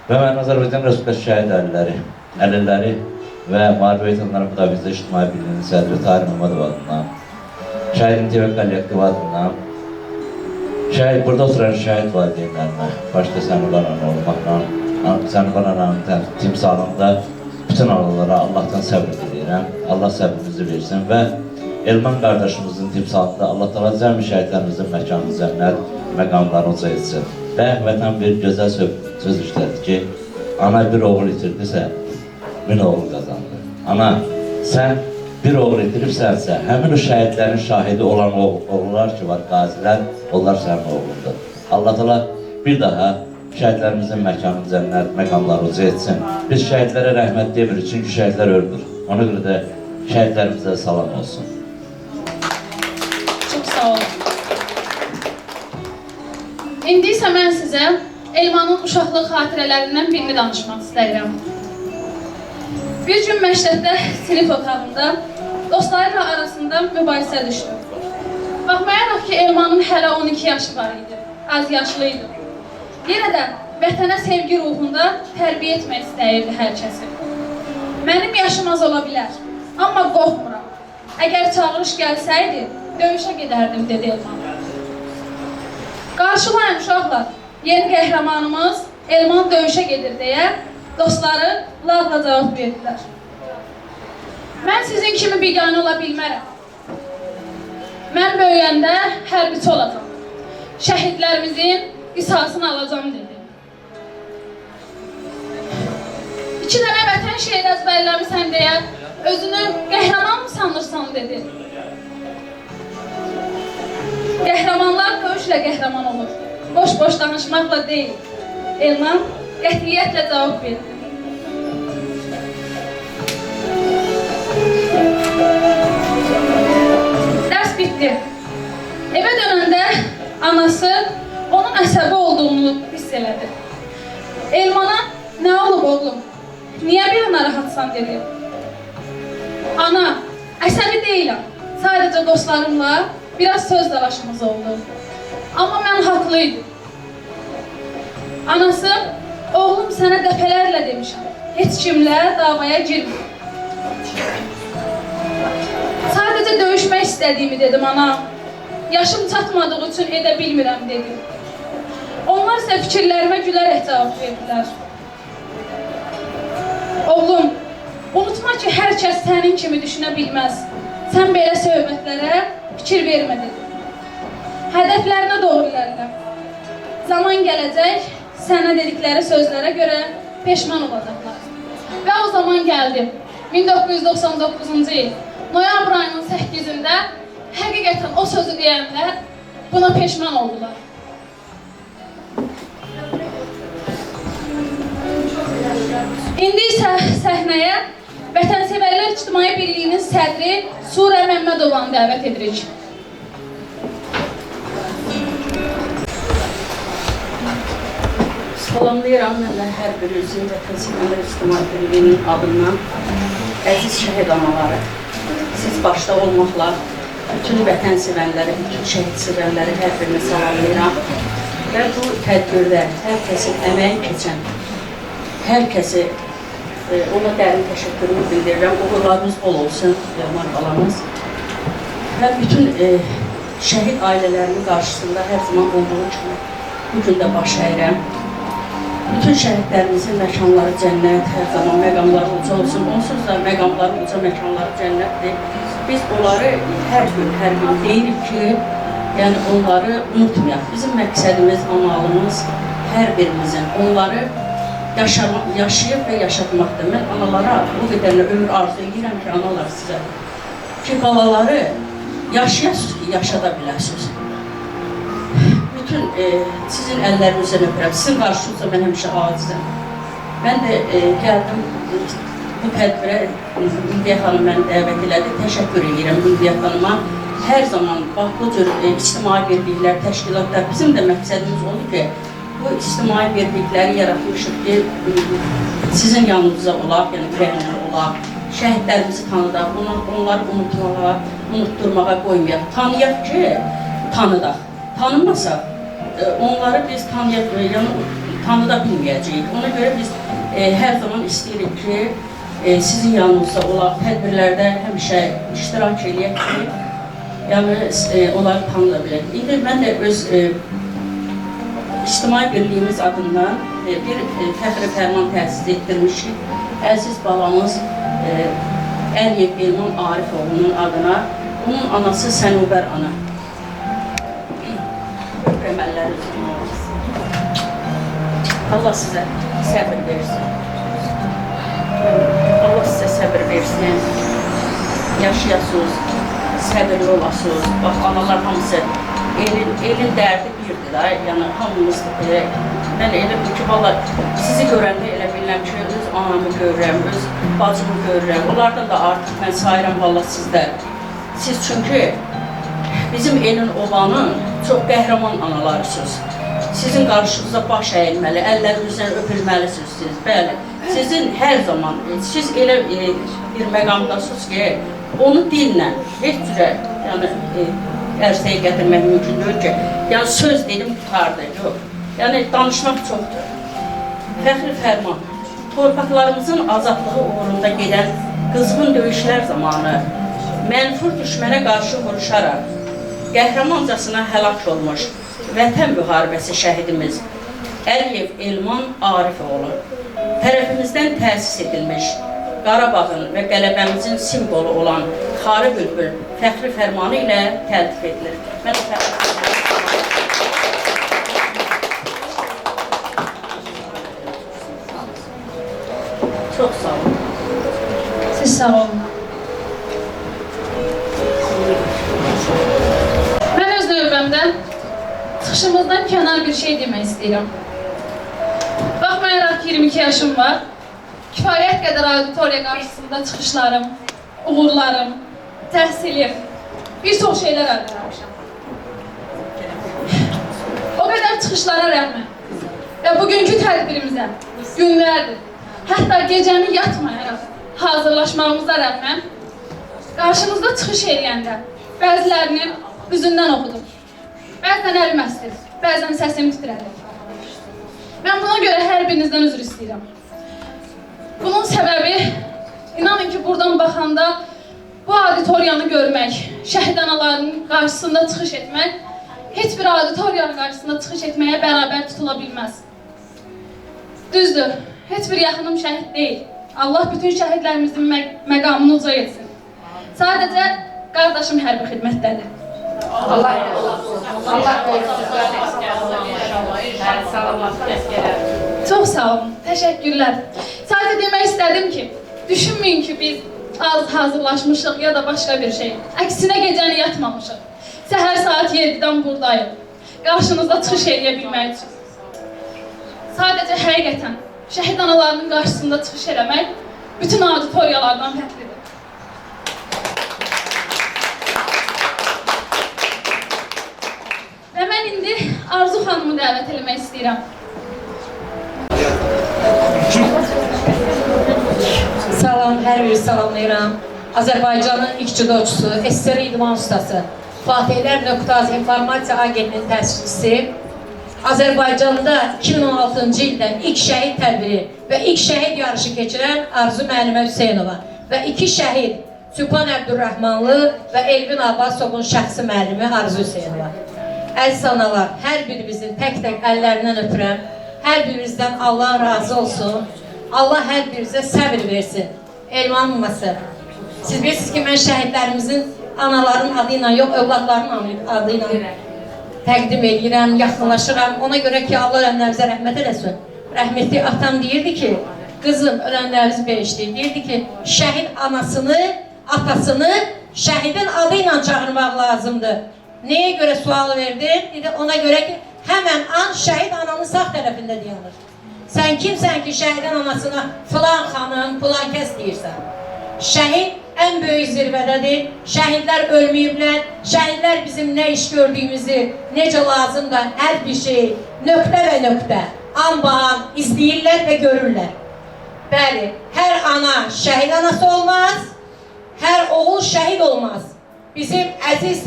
Və mən Azərbaycan Respublikası Şəhid Əlilləri və Müharibə Yetimləri Müdafiəsi İctimai Birliyinin sədri Tahir Məmmədov adından, Şəhidin TV kollektivi adından, burada oturan şəhid valideynlərinə, başda Səmiqan ana olmaqla, Səmiqan ananın timsalında bütün analara Allahdan səbr diləyirəm. Allah səbrimizi versin və Elman qardaşımızın timsalında Allah təala cəmi şəhidlərimizin məkanı cənnət, məqamlarını uca etsin. Və vətən bir gözəl söz işlədi ki, ana bir oğul itirdisə, 1000 oğul qazandı. Ana, sən bir oğul itiribsənsə, həmin o şəhidlərin şahidi olan oğullar ki var, qazilər, onlar sənin oğlundur. Allah təala bir daha şəhidlərimizin məkanı cənnət, məqamları uca etsin. Biz şəhidlərə rəhmət demirik, çünki şəhidlər öldür. Ona görə də şəhidlərimizə salam olsun. Çox sağ olun. İndi isə mən sizə Elmanın uşaqlıq xatirələrindən birini danışmaq istəyirəm. Bir gün məktəbdə sinif otağında dostlarıyla arasında mübahisə düşdü. Baxmayaraq ki, Elmanın hələ 12 yaşı var idi, az yaşlı idi. Yenə də vətənə sevgi ruhunda tərbiyə etmək istəyirdi hər kəsi. Mənim yaşım az ola bilər, amma qorxmuram. Əgər çağırış gəlsəydi, döyüşə gedərdim, dedi Elman. Qarşılayın uşaqlar, yeni qəhrəmanımız Elman döyüşə gedir deyə dostları lağla cavab verdilər. Mən sizin kimi biganə ola bilmərəm. Mən böyüyəndə hərbiçi olacam. Şəhidlərimizin qisasını alacam, dedi. 2 dənə vətən şehri əzbərləmisən deyə özünü qəhrəman mı sanırsan, dedi. Qəhrəmanlar döyüşlə qəhrəman olur. Boş-boş danışmaqla deyil. Elman qətiyyətlə cavab verdi. Dərs bitdi. Evə dönəndə anası onun əsəbi olduğunu hiss elədi. Elmana, nə olub oğlum? Niyə bir narahatsan, dedi. Ana, əsəbi deyiləm. Sadəcə dostlarımla biraz söz dalaşımız oldu. Amma mən haqlıydım. Anası, oğlum sənə dəfələrlə demişəm. Heç kimlə davaya girmir. Sadəcə döyüşmək istədiyimi dedim, ana. Yaşım çatmadığı üçün edə bilmirəm, dedim. Onlar isə fikirlərimə gülərək cavab verdilər. Oğlum, unutma ki, hər kəs sənin kimi düşünə bilməz. Sən belə söhbətlərə fikir vermə, dedim. Hədəflərinə doğru ilərlə. Zaman gələcək, sənə dedikləri sözlərə görə peşman olacaqlar. Və o zaman gəldi. 1999-cu il, noyabr ayının 8-də həqiqətən o sözü deyənlər buna peşman oldular. İndi isə səhnəyə Vətənsevərlər İctimai Birliyinin sədri Surə Məmmədovanı dəvət edirik. Salamlayıram mən də hər birinizi Vətənsevərlər İctimai Birliyinin adından əziz şəhid anaları, siz başda olmaqla bütün vətənsevərləri, bütün şəhid sevərləri hər birini salamlayıram və bu tədbirdə hər kəsin əməyi keçən, hər kəsi ona dərin təşəkkürümü bildirirəm. Uğurlarımız bol olsun, marqalarımız və bütün şəhid ailələrinin qarşısında hər zaman olduğu kimi bugün də baş əyirəm. Bütün şəhidlərimizin məkanları cənnət, hər zaman məqamları uca olsun. Onsuz da məqamları uca, məkanları cənnətdir. Biz onları hər gün deyirik ki, yəni onları unutmayaq. Bizim məqsədimiz, amalımız hər birimizin onları yaşayıb və yaşatmaqdır. Mən analara bu qədərlə ömür arzu edirəm ki, analar sizə ki, balaları yaşayasınız ki, yaşada biləsiniz. Bütün sizin əllərinizdən öpürəm. Sizin qarşınızda mən həmişə acizəm. Mən də gəldim bu tədbirə, Ülviyə xanım məni dəvət elədi. Təşəkkür edirəm Ülviyə xanıma. Hər zaman bax, bu cür ictimai birliklər, təşkilatlar, bizim də məqsədimiz olur ki, bu ictimai birlikləri yaratmışıq ki, sizin yanınıza olaq, yəni ürəyinə olaq, şəhidlərimizi tanıdaq, onları unutturmağa qoymayaq. Tanıyaq ki, tanıdaq. Tanınmasaq, onları biz tanıda bilməyəcəyik. Ona görə biz hər zaman istəyirik ki, sizin yanınızda olaq, tədbirlərdə həmişə iştirak edək ki, yəni onları tanıda bilək. İndi mən də öz İctimai Birliyimiz adından bir fəxri fərman təsis etdirmişik. Əziz balamız Əliyev Elman Arifoğlu'nun adına, onun anası Sənubər ana. Allah sizə səbir versin. Allah sizə səbir versin. Yaşayasınız, səbirli olasınız. Bax, analar hamısı, elin dərdi birdir də, yəni hamımız Mən elə bil ki, valla sizi görəndə elə bilirəm ki, öz anamı görürəm, öz bacımı görürəm. Onlardan da artıq mən sayıram valla sizdə. Siz çünki bizim elin obanın çox qəhrəman analarısınız. Sizin qarşınızda baş əyilməli, əllərinizdən öpülməlisiniz siz. Bəli, sizin hər zaman, siz elə bir məqamdasınız ki, onu dillə, heç cürə, yəni, ərsəyə gətirmək mümkün deyil ki, yəni söz dedim tutardı, yox. Yəni, danışmaq çoxdur. Fəxri Fərman, torpaqlarımızın azadlığı uğrunda gedən qızğın döyüşlər zamanı mənfur düşmənə qarşı vuruşaraq, qəhrəmancasına həlak olmuş Vətən müharibəsi şəhidimiz Əliyev Elman Arifoğlu tərəfimizdən təsis edilmiş Qarabağın və qələbəmizin simvolu olan Xarı Bülbül Fəxri Fərmanı ilə təltif edilir. Mən o Çox sağ olun. Siz sağ olun. Mən öz növbəmdə çıxışımızdan kənar bir şey demək istəyirəm. Baxmayaraq ki, 22 yaşım var, kifayət qədər auditoriya qarşısında çıxışlarım, uğurlarım, təhsilim, bir çox şeylər əldə etmişəm. O qədər çıxışlara rəğmən və bugünkü tədbirimizə günlərdir, hətta gecəni yatmayaraq hazırlaşmağımıza rəğmən qarşınızda çıxış eləyəndə bəzilərinin üzündən oxudum. Bəzən əlim əsdir, bəzən səsim titrədir. Mən buna görə hər birinizdən üzr istəyirəm. Bunun səbəbi, inanın ki, buradan baxanda bu auditoriyanı görmək, şəhid anaların qarşısında çıxış etmək, heç bir auditoriyanın qarşısında çıxış etməyə bərabər tutula bilməz. Düzdür, heç bir yaxınım şəhid deyil. Allah bütün şəhidlərimizin məqamını uca etsin. Sadəcə qardaşım hərbi xidmətdədir. Allah qorusun. Çox sağ olun, təşəkkürlər. Sadəcə demək istədim ki, düşünməyin ki, biz az hazırlaşmışıq ya da başqa bir şey. Əksinə gecəni yatmamışıq. Səhər saat 7-dən buradayıq. Qarşınızda çıxış eləyə bilmək üçün. Sadəcə həqiqətən, şəhid analarının qarşısında çıxış eləmək bütün auditoriyalardan fərqlidir. Və mən indi Arzu xanımı dəvət eləmək istəyirəm. Salam, hər biri salamlayıram. Azərbaycanın ilk judoçusu, SSR idman ustası, Fatihlər.az informasiya agentinin təşkiçisi, Azərbaycanda 2016-cı ildə ilk şəhid tədbiri və ilk şəhid yarışı keçirən Arzu müəllimə Hüseynova və iki şəhid Sübhan Əbdurrahmanlı və Elvin Abbasovun şəxsi müəllimi Arzu Hüseynova. Əziz analar, hər birimizin tək-tək əllərindən öpürəm. Hər birimizdən Allah razı olsun. Allah hər birimizə səbir versin. Elman maması. Siz bilirsiniz ki, mən şəhidlərimizin anaların adı ilə yox, övladlarının adı ilə təqdim edirəm, yaxınlaşıram. Ona görə ki, Allah ölənlərimizə rəhmət eləsin. Rəhmətli atam deyirdi ki, qızım ölənlərimizi bağışlayın. Deyirdi ki, şəhid anasını, atasını şəhidin adı ilə çağırmaq lazımdır. Nəyə görə sual verdim? Dedi, ona görə ki, həmən an şəhid ananın sağ tərəfində deyilir. Sən kimsən ki, şəhidin anasına filan xanım, filan kəs deyirsən? Şəhid ən böyük zirvədədir. Şəhidlər ölməyiblər. Şəhidlər bizim nə iş gördüyümüzü, necə lazımdır, hər bir şey, nöqtə və nöqtə, an-ba-an izləyirlər və görürlər. Bəli, hər ana şəhid anası olmaz, hər oğul şəhid olmaz. Bizim əziz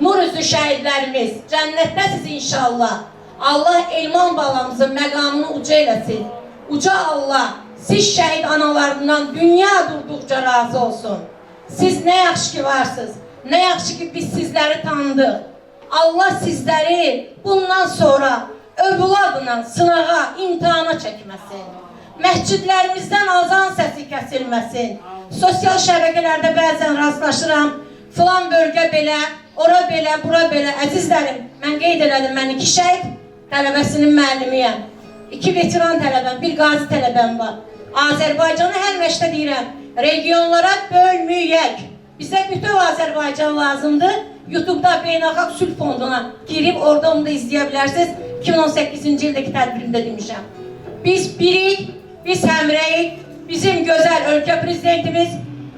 nur üzlü şəhidlərimiz, cənnətdəsiz inşallah. Allah Elman balamızın məqamını uca eləsin. Uca Allah, siz şəhid analarından dünya durduqca razı olsun. Siz nə yaxşı ki varsınız, nə yaxşı ki biz sizləri tanıdıq. Allah sizləri bundan sonra övladla sınağa, imtihana çəkməsin. Məscidlərimizdən azan səsi kəsilməsin. Sosial şəbəkələrdə bəzən rastlaşıram, filan bölgə belə, ora belə, bura belə. Əzizlərim, mən qeyd elədim, mən 2 şəhid tələbəsinin müəllimiyəm. 2 veteran tələbəm, 1 qazi tələbəm var. Azərbaycanı hər məşqdə deyirəm, regionlara bölməyək. Bizə bütöv Azərbaycan lazımdır. YouTube'da Beynəlxalq Sülh Fonduna girib, orada onu da izləyə bilərsiniz. 2018-ci ildəki tədbirimdə demişəm. Biz birik, biz həmrəyik, bizim gözəl ölkə prezidentimiz,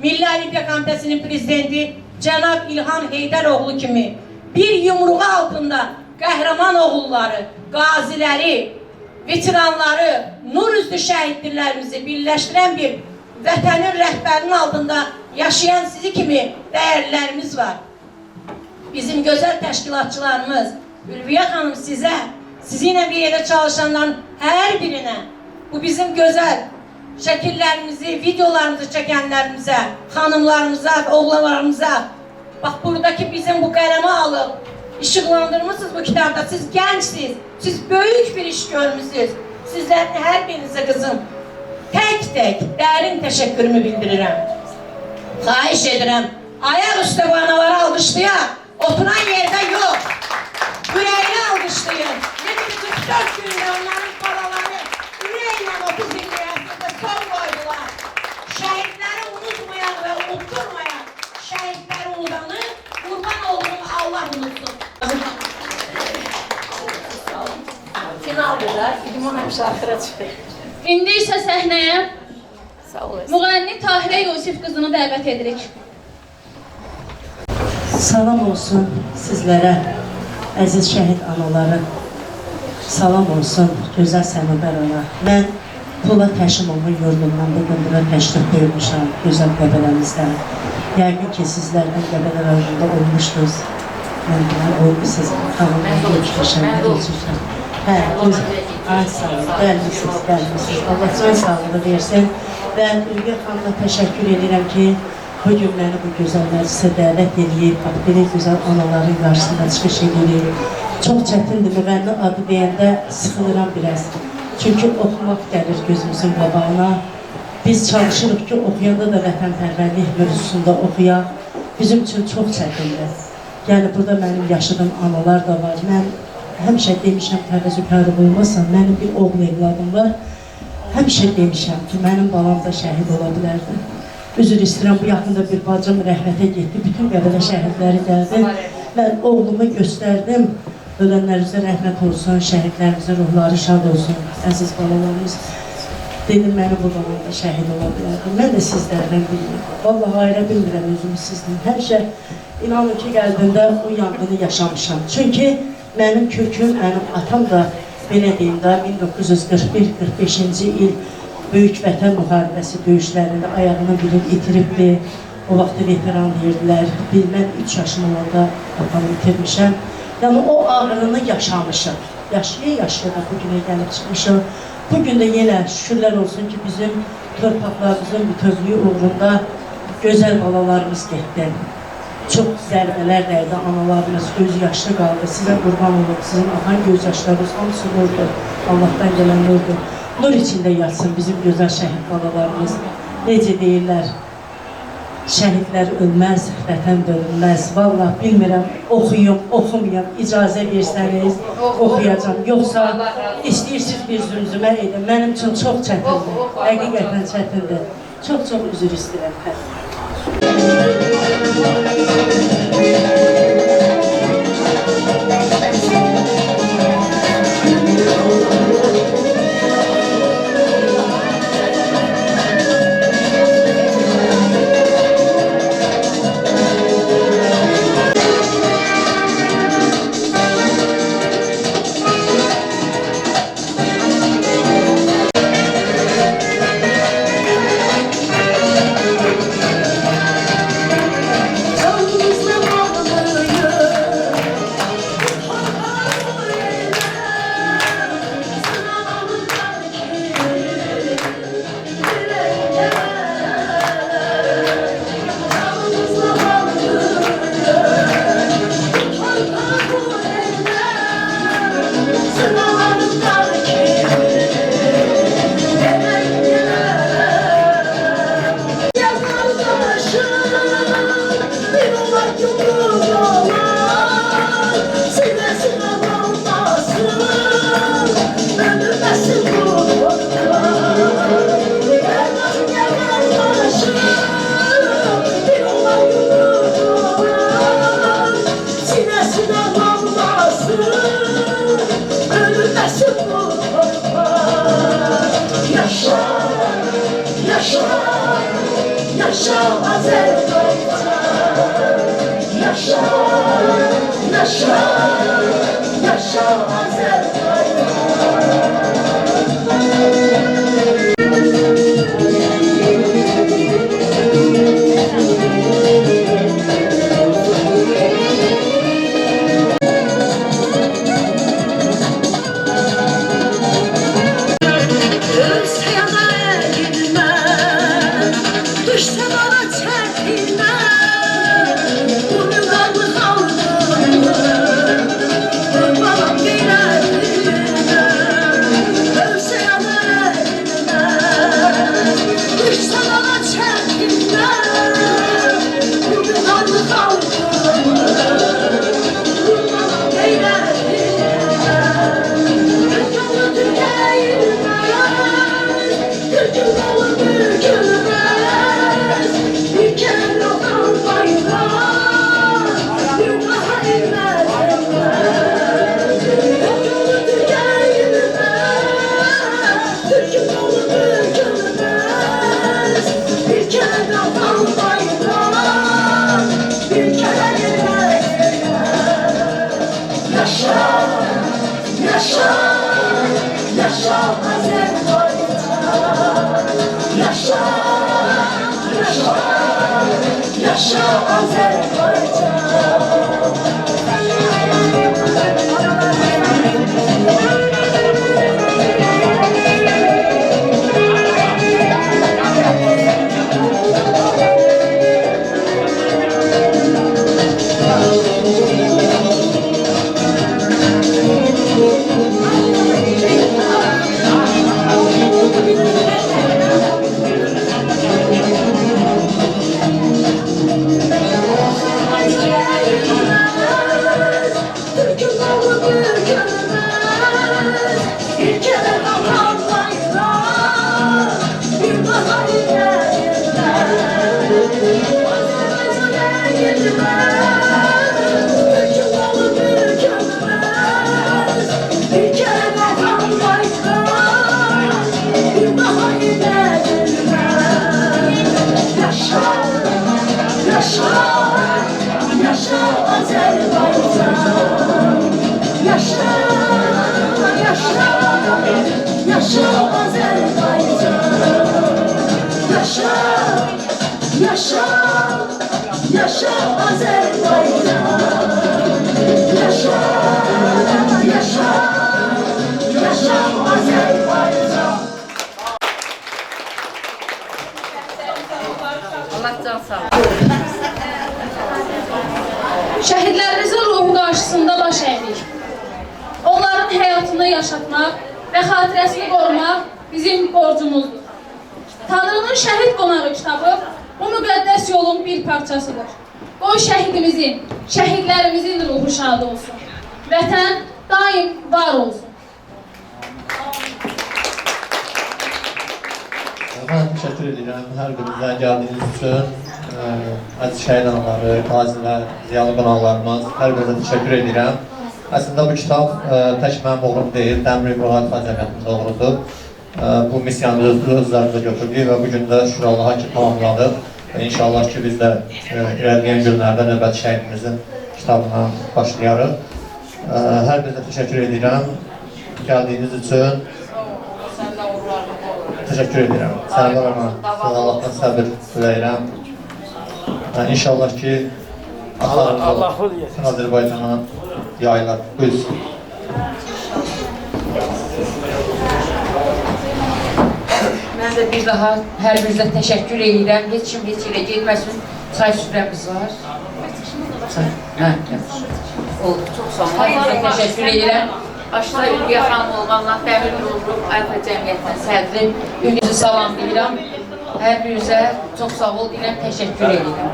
Milli Olimpiya Komitəsinin prezidenti Cənab İlham Heydəroğlu kimi bir yumruğu altında qəhrəman oğulları, qaziləri, veteranları, nur üzlü şəhidlərimizi birləşdirən bir vətənin rəhbərinin altında yaşayan sizi kimi dəyərlilərimiz var. Bizim gözəl təşkilatçılarımız, Ülviyə xanım sizə, sizinlə bir yerdə çalışanların hər birinə, bu bizim gözəl şəkillərimizi, videolarımızı çəkənlərimizə, xanımlarımıza, oğlanlarımıza, bax buradakı bizim bu qələmə alıb, işıqlandırmışsınız bu kitabda, siz gəncsiniz, siz böyük bir iş görmüşsünüz. Sizlərin hər birinizə qızım, tək-tək dərin təşəkkürümü bildirirəm. Xahiş edirəm, ayaq üstə bu anaları alqışlayaq, oturan yerdə yox, ürəyini alqışlayın. Necə 44 gündə onların balaları ürəklə 30 illik əslində son qoydular. Şəhidləri unutmayan və unutturmayan, şəhidləri unudanı qurban olduğum Allah unutsun. Finaldır da, İdman həmişə axıra çıxır. İndi isə səhnəyə müğənni Tahirə Yusif qızını dəvət edirik. Salam olsun sizlərə, əziz şəhid anaları. Salam olsun gözəl Səmibər ana. Mən Polad Həşimovun yurdundan bugün bura təşrif buyurmuşam, gözəl Qəbələmizdən. Yəqin ki, sizlər də Qəbələ rayonunda olmuşdunuz. Mən siz xanımla görüşmüşəm, görüşmüşəm. Hə, ay sağ olun, gəlmişsiniz. Allah can sağlığı versin. Və Ülviyə xanıma təşəkkür edirəm ki, bugün məni bu gözəl məclisə dəvət edib, belə gözəl anaların qarşısında çıxış edirik. Çox çətindir, müğənni adı deyəndə sıxılıram biraz. Çünki oxumaq gəlir gözümüzün qabağına. Biz çalışırıq ki, oxuyanda da vətənpərvərlik mövzusunda oxuyaq. Bizim üçün çox çətindir. Yəni, burada mənim yaşadığım analar da var. Mən həmişə demişəm, təvəzzükarı olmasam, mənim bir oğul evladım var. Həmişə demişəm ki, mənim balam da şəhid ola bilərdi. Üzr istəyirəm, bu yaxında bir bacım rəhmətə getdi, bütün Qəbələ şəhidləri gəldi. Mən oğlumu göstərdim, ölənlərimizə rəhmət olsun, şəhidlərimizin ruhları şad olsun, əziz balalarımız. Dedim, mənim bu balam da şəhid ola bilərdi. Mən də sizlərdən bilmirəm. Vallahi ayrı bilmirəm özümü sizdən. Həmişə inanın ki, qəlbimdə o yanğını yaşamışam. Çünki mənim köküm, mənim atam da belə deyim də 1941-45-ci il Böyük Vətən Müharibəsi döyüşlərində ayağını bilib itiribdi. O vaxtı veteran deyirdilər. Mən 3 yaşım olanda atamı itirmişəm. Yəni o ağrını yaşamışam. Yaşaya-yaşaya da bugünə gəlib çıxmışam. Bugün də yenə şükürlər olsun ki, bizim torpaqlarımızın bütövlüyü uğrunda gözəl balalarımız getdi. Çox zərbələr dəydi, analarımız göz yaşlı qaldı. Sizə qurban olub, sizin axan göz yaşlarınız hamısı nurdur. Allah'tan gələn nurdur. Nur içində yatsın bizim gözəl şəhid balalarımız. Necə deyirlər, şəhidlər ölməz, vətən bölünməz. Vallahi bilmirəm, oxuyum, oxumayam, icazə versəniz, oxuyacam. Yoxsa istəyirsiniz bir zümzümə edin. Mənim üçün çox çətindir, həqiqətən çətindir. Çox üzr istəyirəm. Canımızla Azerbaycan, yaşa, yaşa, yaşa Ölse ya da eğilmez, düşse bana çekilmez. Bunu kaldı kurbanım girerimden. Ölse ya da eğilmez, düşse bana çekilmez. Bunu kaldı kurbanım girerimden. Türk'ün Türkiye'yilmez, Türk'ün dolu bükülmez. Bir kere lokan baylar, bir daha inmez. Türk'ün Türkiye'yilmez, Türk'ün dolu bükülmez. Bir kere lokan baylar, bir kere inmez. Yaşa, yaşa, yaşa Azerbaycan, yaşa, yaşa, yaşa Azerbaycan. Türk'ün dolu bükülmez, bir kere lokan baylar, bir daha inmez. Azerbaycan eğilmez, Türk'ün dolu bükülmez, bir kere lokan baylar, bir daha inmez. Yaşa, yaşa, yaşa Azerbaycan, yaşa, yaşa, yaşa Azerbaycan, yaşa, yaşa, yaşa Azerbaycan, yaşa, yaşa, yaşa Azerbaycan. Allah can sağ olsun. Şəhidlərimizin ruhu qarşısında baş əyirik. Onların həyatını yaşatmaq və xatirəsini qorumaq bizim borcumuzdur. Tanrının Şəhid Qonağı kitabı bu müqəddəs yolun bir parçasıdır. Qoy şəhidimizin, şəhidlərimizin ruhu şad olsun. Vətən daim var olsun. Ben teşekkür ederim her birinizden geldiğiniz için. Aziz şəhid anaları, qazilər, ziyalı qonaqlarımız, hər birinizə təşəkkür edirəm. Əslində bu kitab tək mənim oğlum deyil, Dəmir İbrahim Fəzəliyyətin oğludur. Bu misiyanı özlərimizə götürdük və bugün də şükür Allaha ki tamamladıq. İnşallah ki biz də ilerleyen günlərdə növbəti şəhidimizin kitabına başlayarıq. Hər birinizə təşəkkür edirəm gəldiyiniz üçün. Teşekkür ederim. Sağ olun. Allah'tan sabır diləyirəm. İnşallah ki Azərbaycana yayılar. Buyursun. Mən də bir daha hər birinizə təşəkkür edirəm. Heç kim heç yerə getməsin. Çay süfrəmiz var. Hə, oldu. Çox sağ olun. Hər birinizə təşəkkür edirəm. Başda Ülviyə xanım olmanlar, Dəmir Yolruq Alfa Cəmiyyətinin sədri. Ünlüyü salamlayıram. Hər birinizə çox sağ ol deyirəm, təşəkkür edirəm.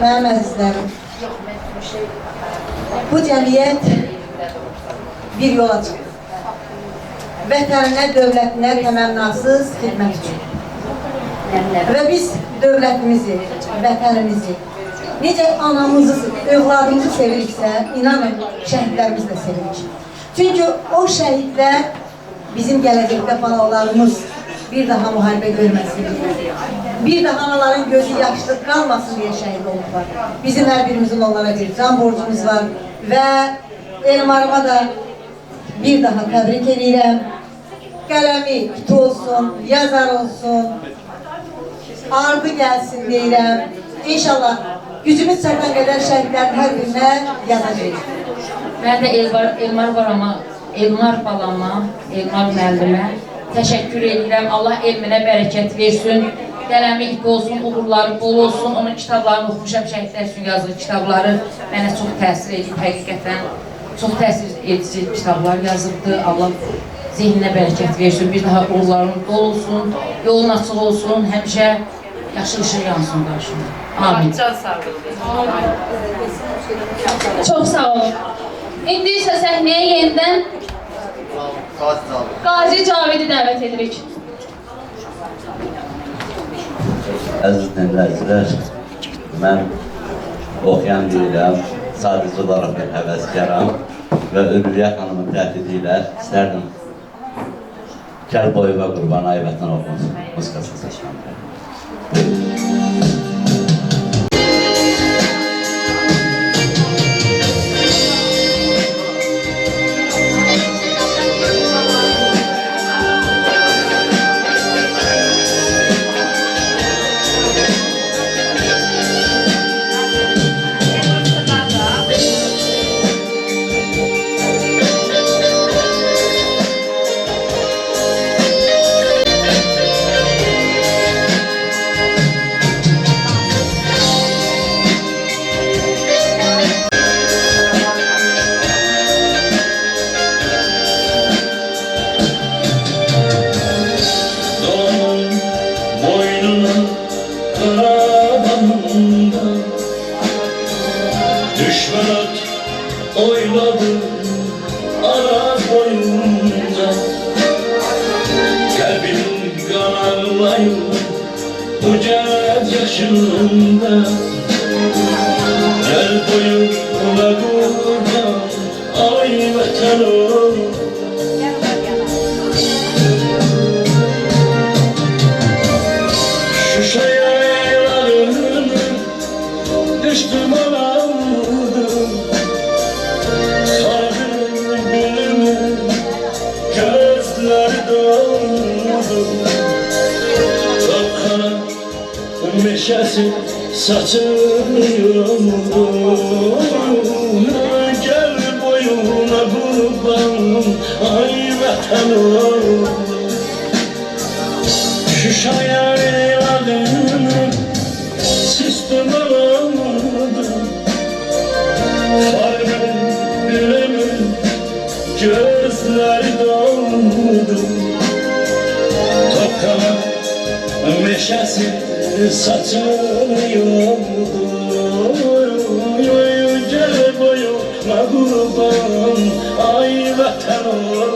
Mənim əzizlərim, bu cəmiyyət bir yola çıxır. Vətəninə, dövlətinə təmənnasız xidmət üçün. Və biz dövlətimizi, vətənimizi, necə anamızı, övladımızı seviriksə, inanın, şəhidlərimizi də sevirik. Çünki o şəhidlər bizim gələcəkdə balalarımız, bir daha müharibə görməsin diye, bir daha anaların gözü yaşlı qalmasın diye şəhid olublar. Bizim hər birimizin onlara bir can borcumuz var və Elmarıma da bir daha təbrik edirəm. Qələmi kütü olsun, yazar olsun, ardı gəlsin deyirəm. İnşallah gücümüz çatan qədər şəhidlərin hər birinə yazacağıq. Mən də Elmar barama, Elmar balama, Elmar müəllimə təşəkkür edirəm. Allah elminə bərəkət versin. Qələmi iti olsun, uğurları bol olsun. Onun kitablarını oxumuşam, şəhidlər üçün yazdığı kitabları mənə çox təsir edib, həqiqətən çox təsir edici kitablar yazıbdı. Allah zihninə bərəkət versin, bir daha uğurların bol olsun, yolun açıq olsun, həmişə yaxşı ışıq yansın qarşına. Amin. Çox sağ olun. İndi isə səhnəyə yenidən Qazi Cavidi dəvət edirik. Əziz dinləyicilər, mən oxuyan deyiləm, sadəcə olaraq bir həvəskaram və Ülviyə xanımın təhdidi ilə istərdim Gəl boyu və Qurbanay vətən oxunsun, musikasını səsləndirəm. Gel boyuna kurban, ay vatan ol. Şuşa yaylalarını düştüm aldım, sargın gülümün gözleri doldu. Kapkara meşesi saçılıyor, gel boyuna kurban, ay vatan ol. Şuşa yaylalarını sistem alamadım, sargın gülümün gözleri doldu. Topkala meşesi saçılıyor, gel boyuna kurban, ay vatan ol.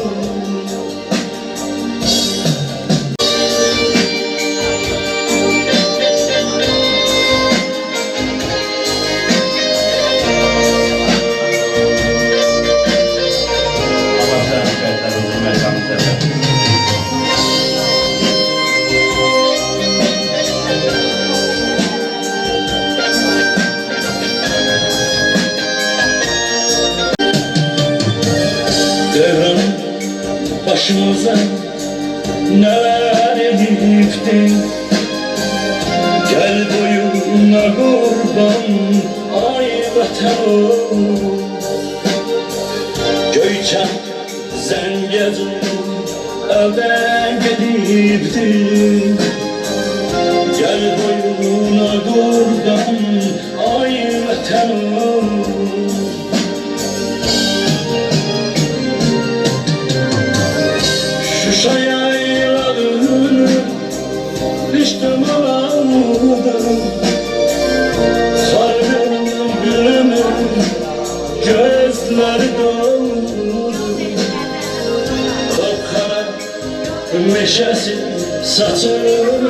Başımıza neler edipti, gel boyuna kurban, ay vatan ol. Göyçen Zengezur elden gidipti, gel boyuna kurban, ay vatan ol. Şuşa yaylalarını düştüm alamadım, sargın gülümün gözleri doldu. Kapkara meşesi saçılıyor,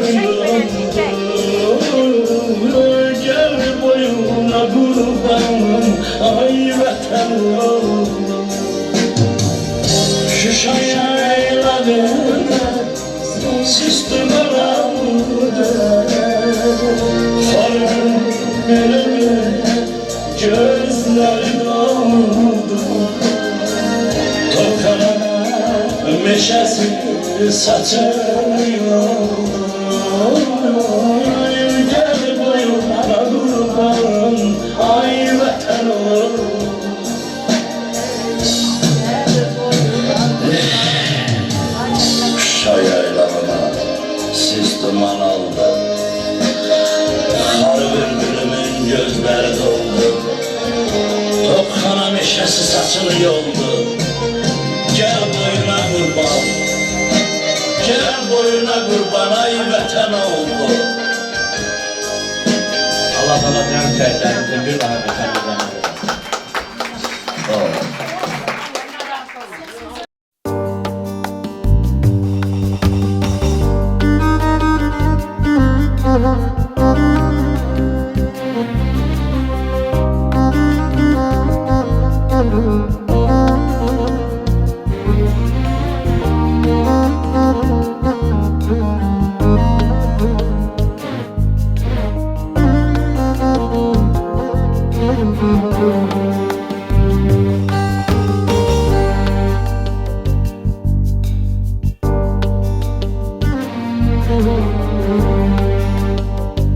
gel boyuna kurban, ay vatan ol. Şuşa yaylalarını sistem alandı Farkın elime gözleri doldu Tokana meşesi saçıyor Gel boyunlara kurban ay vatan olur Şayaylarına siz duman aldı Kar bülbülümün gözleri doldu Tokana meşesi saçını yoldu Gel boyuna kurban Gel boyuna kurban ay vatan oldu Allah sana can şehitlerimizin bir daha beşer güzel. Thank you.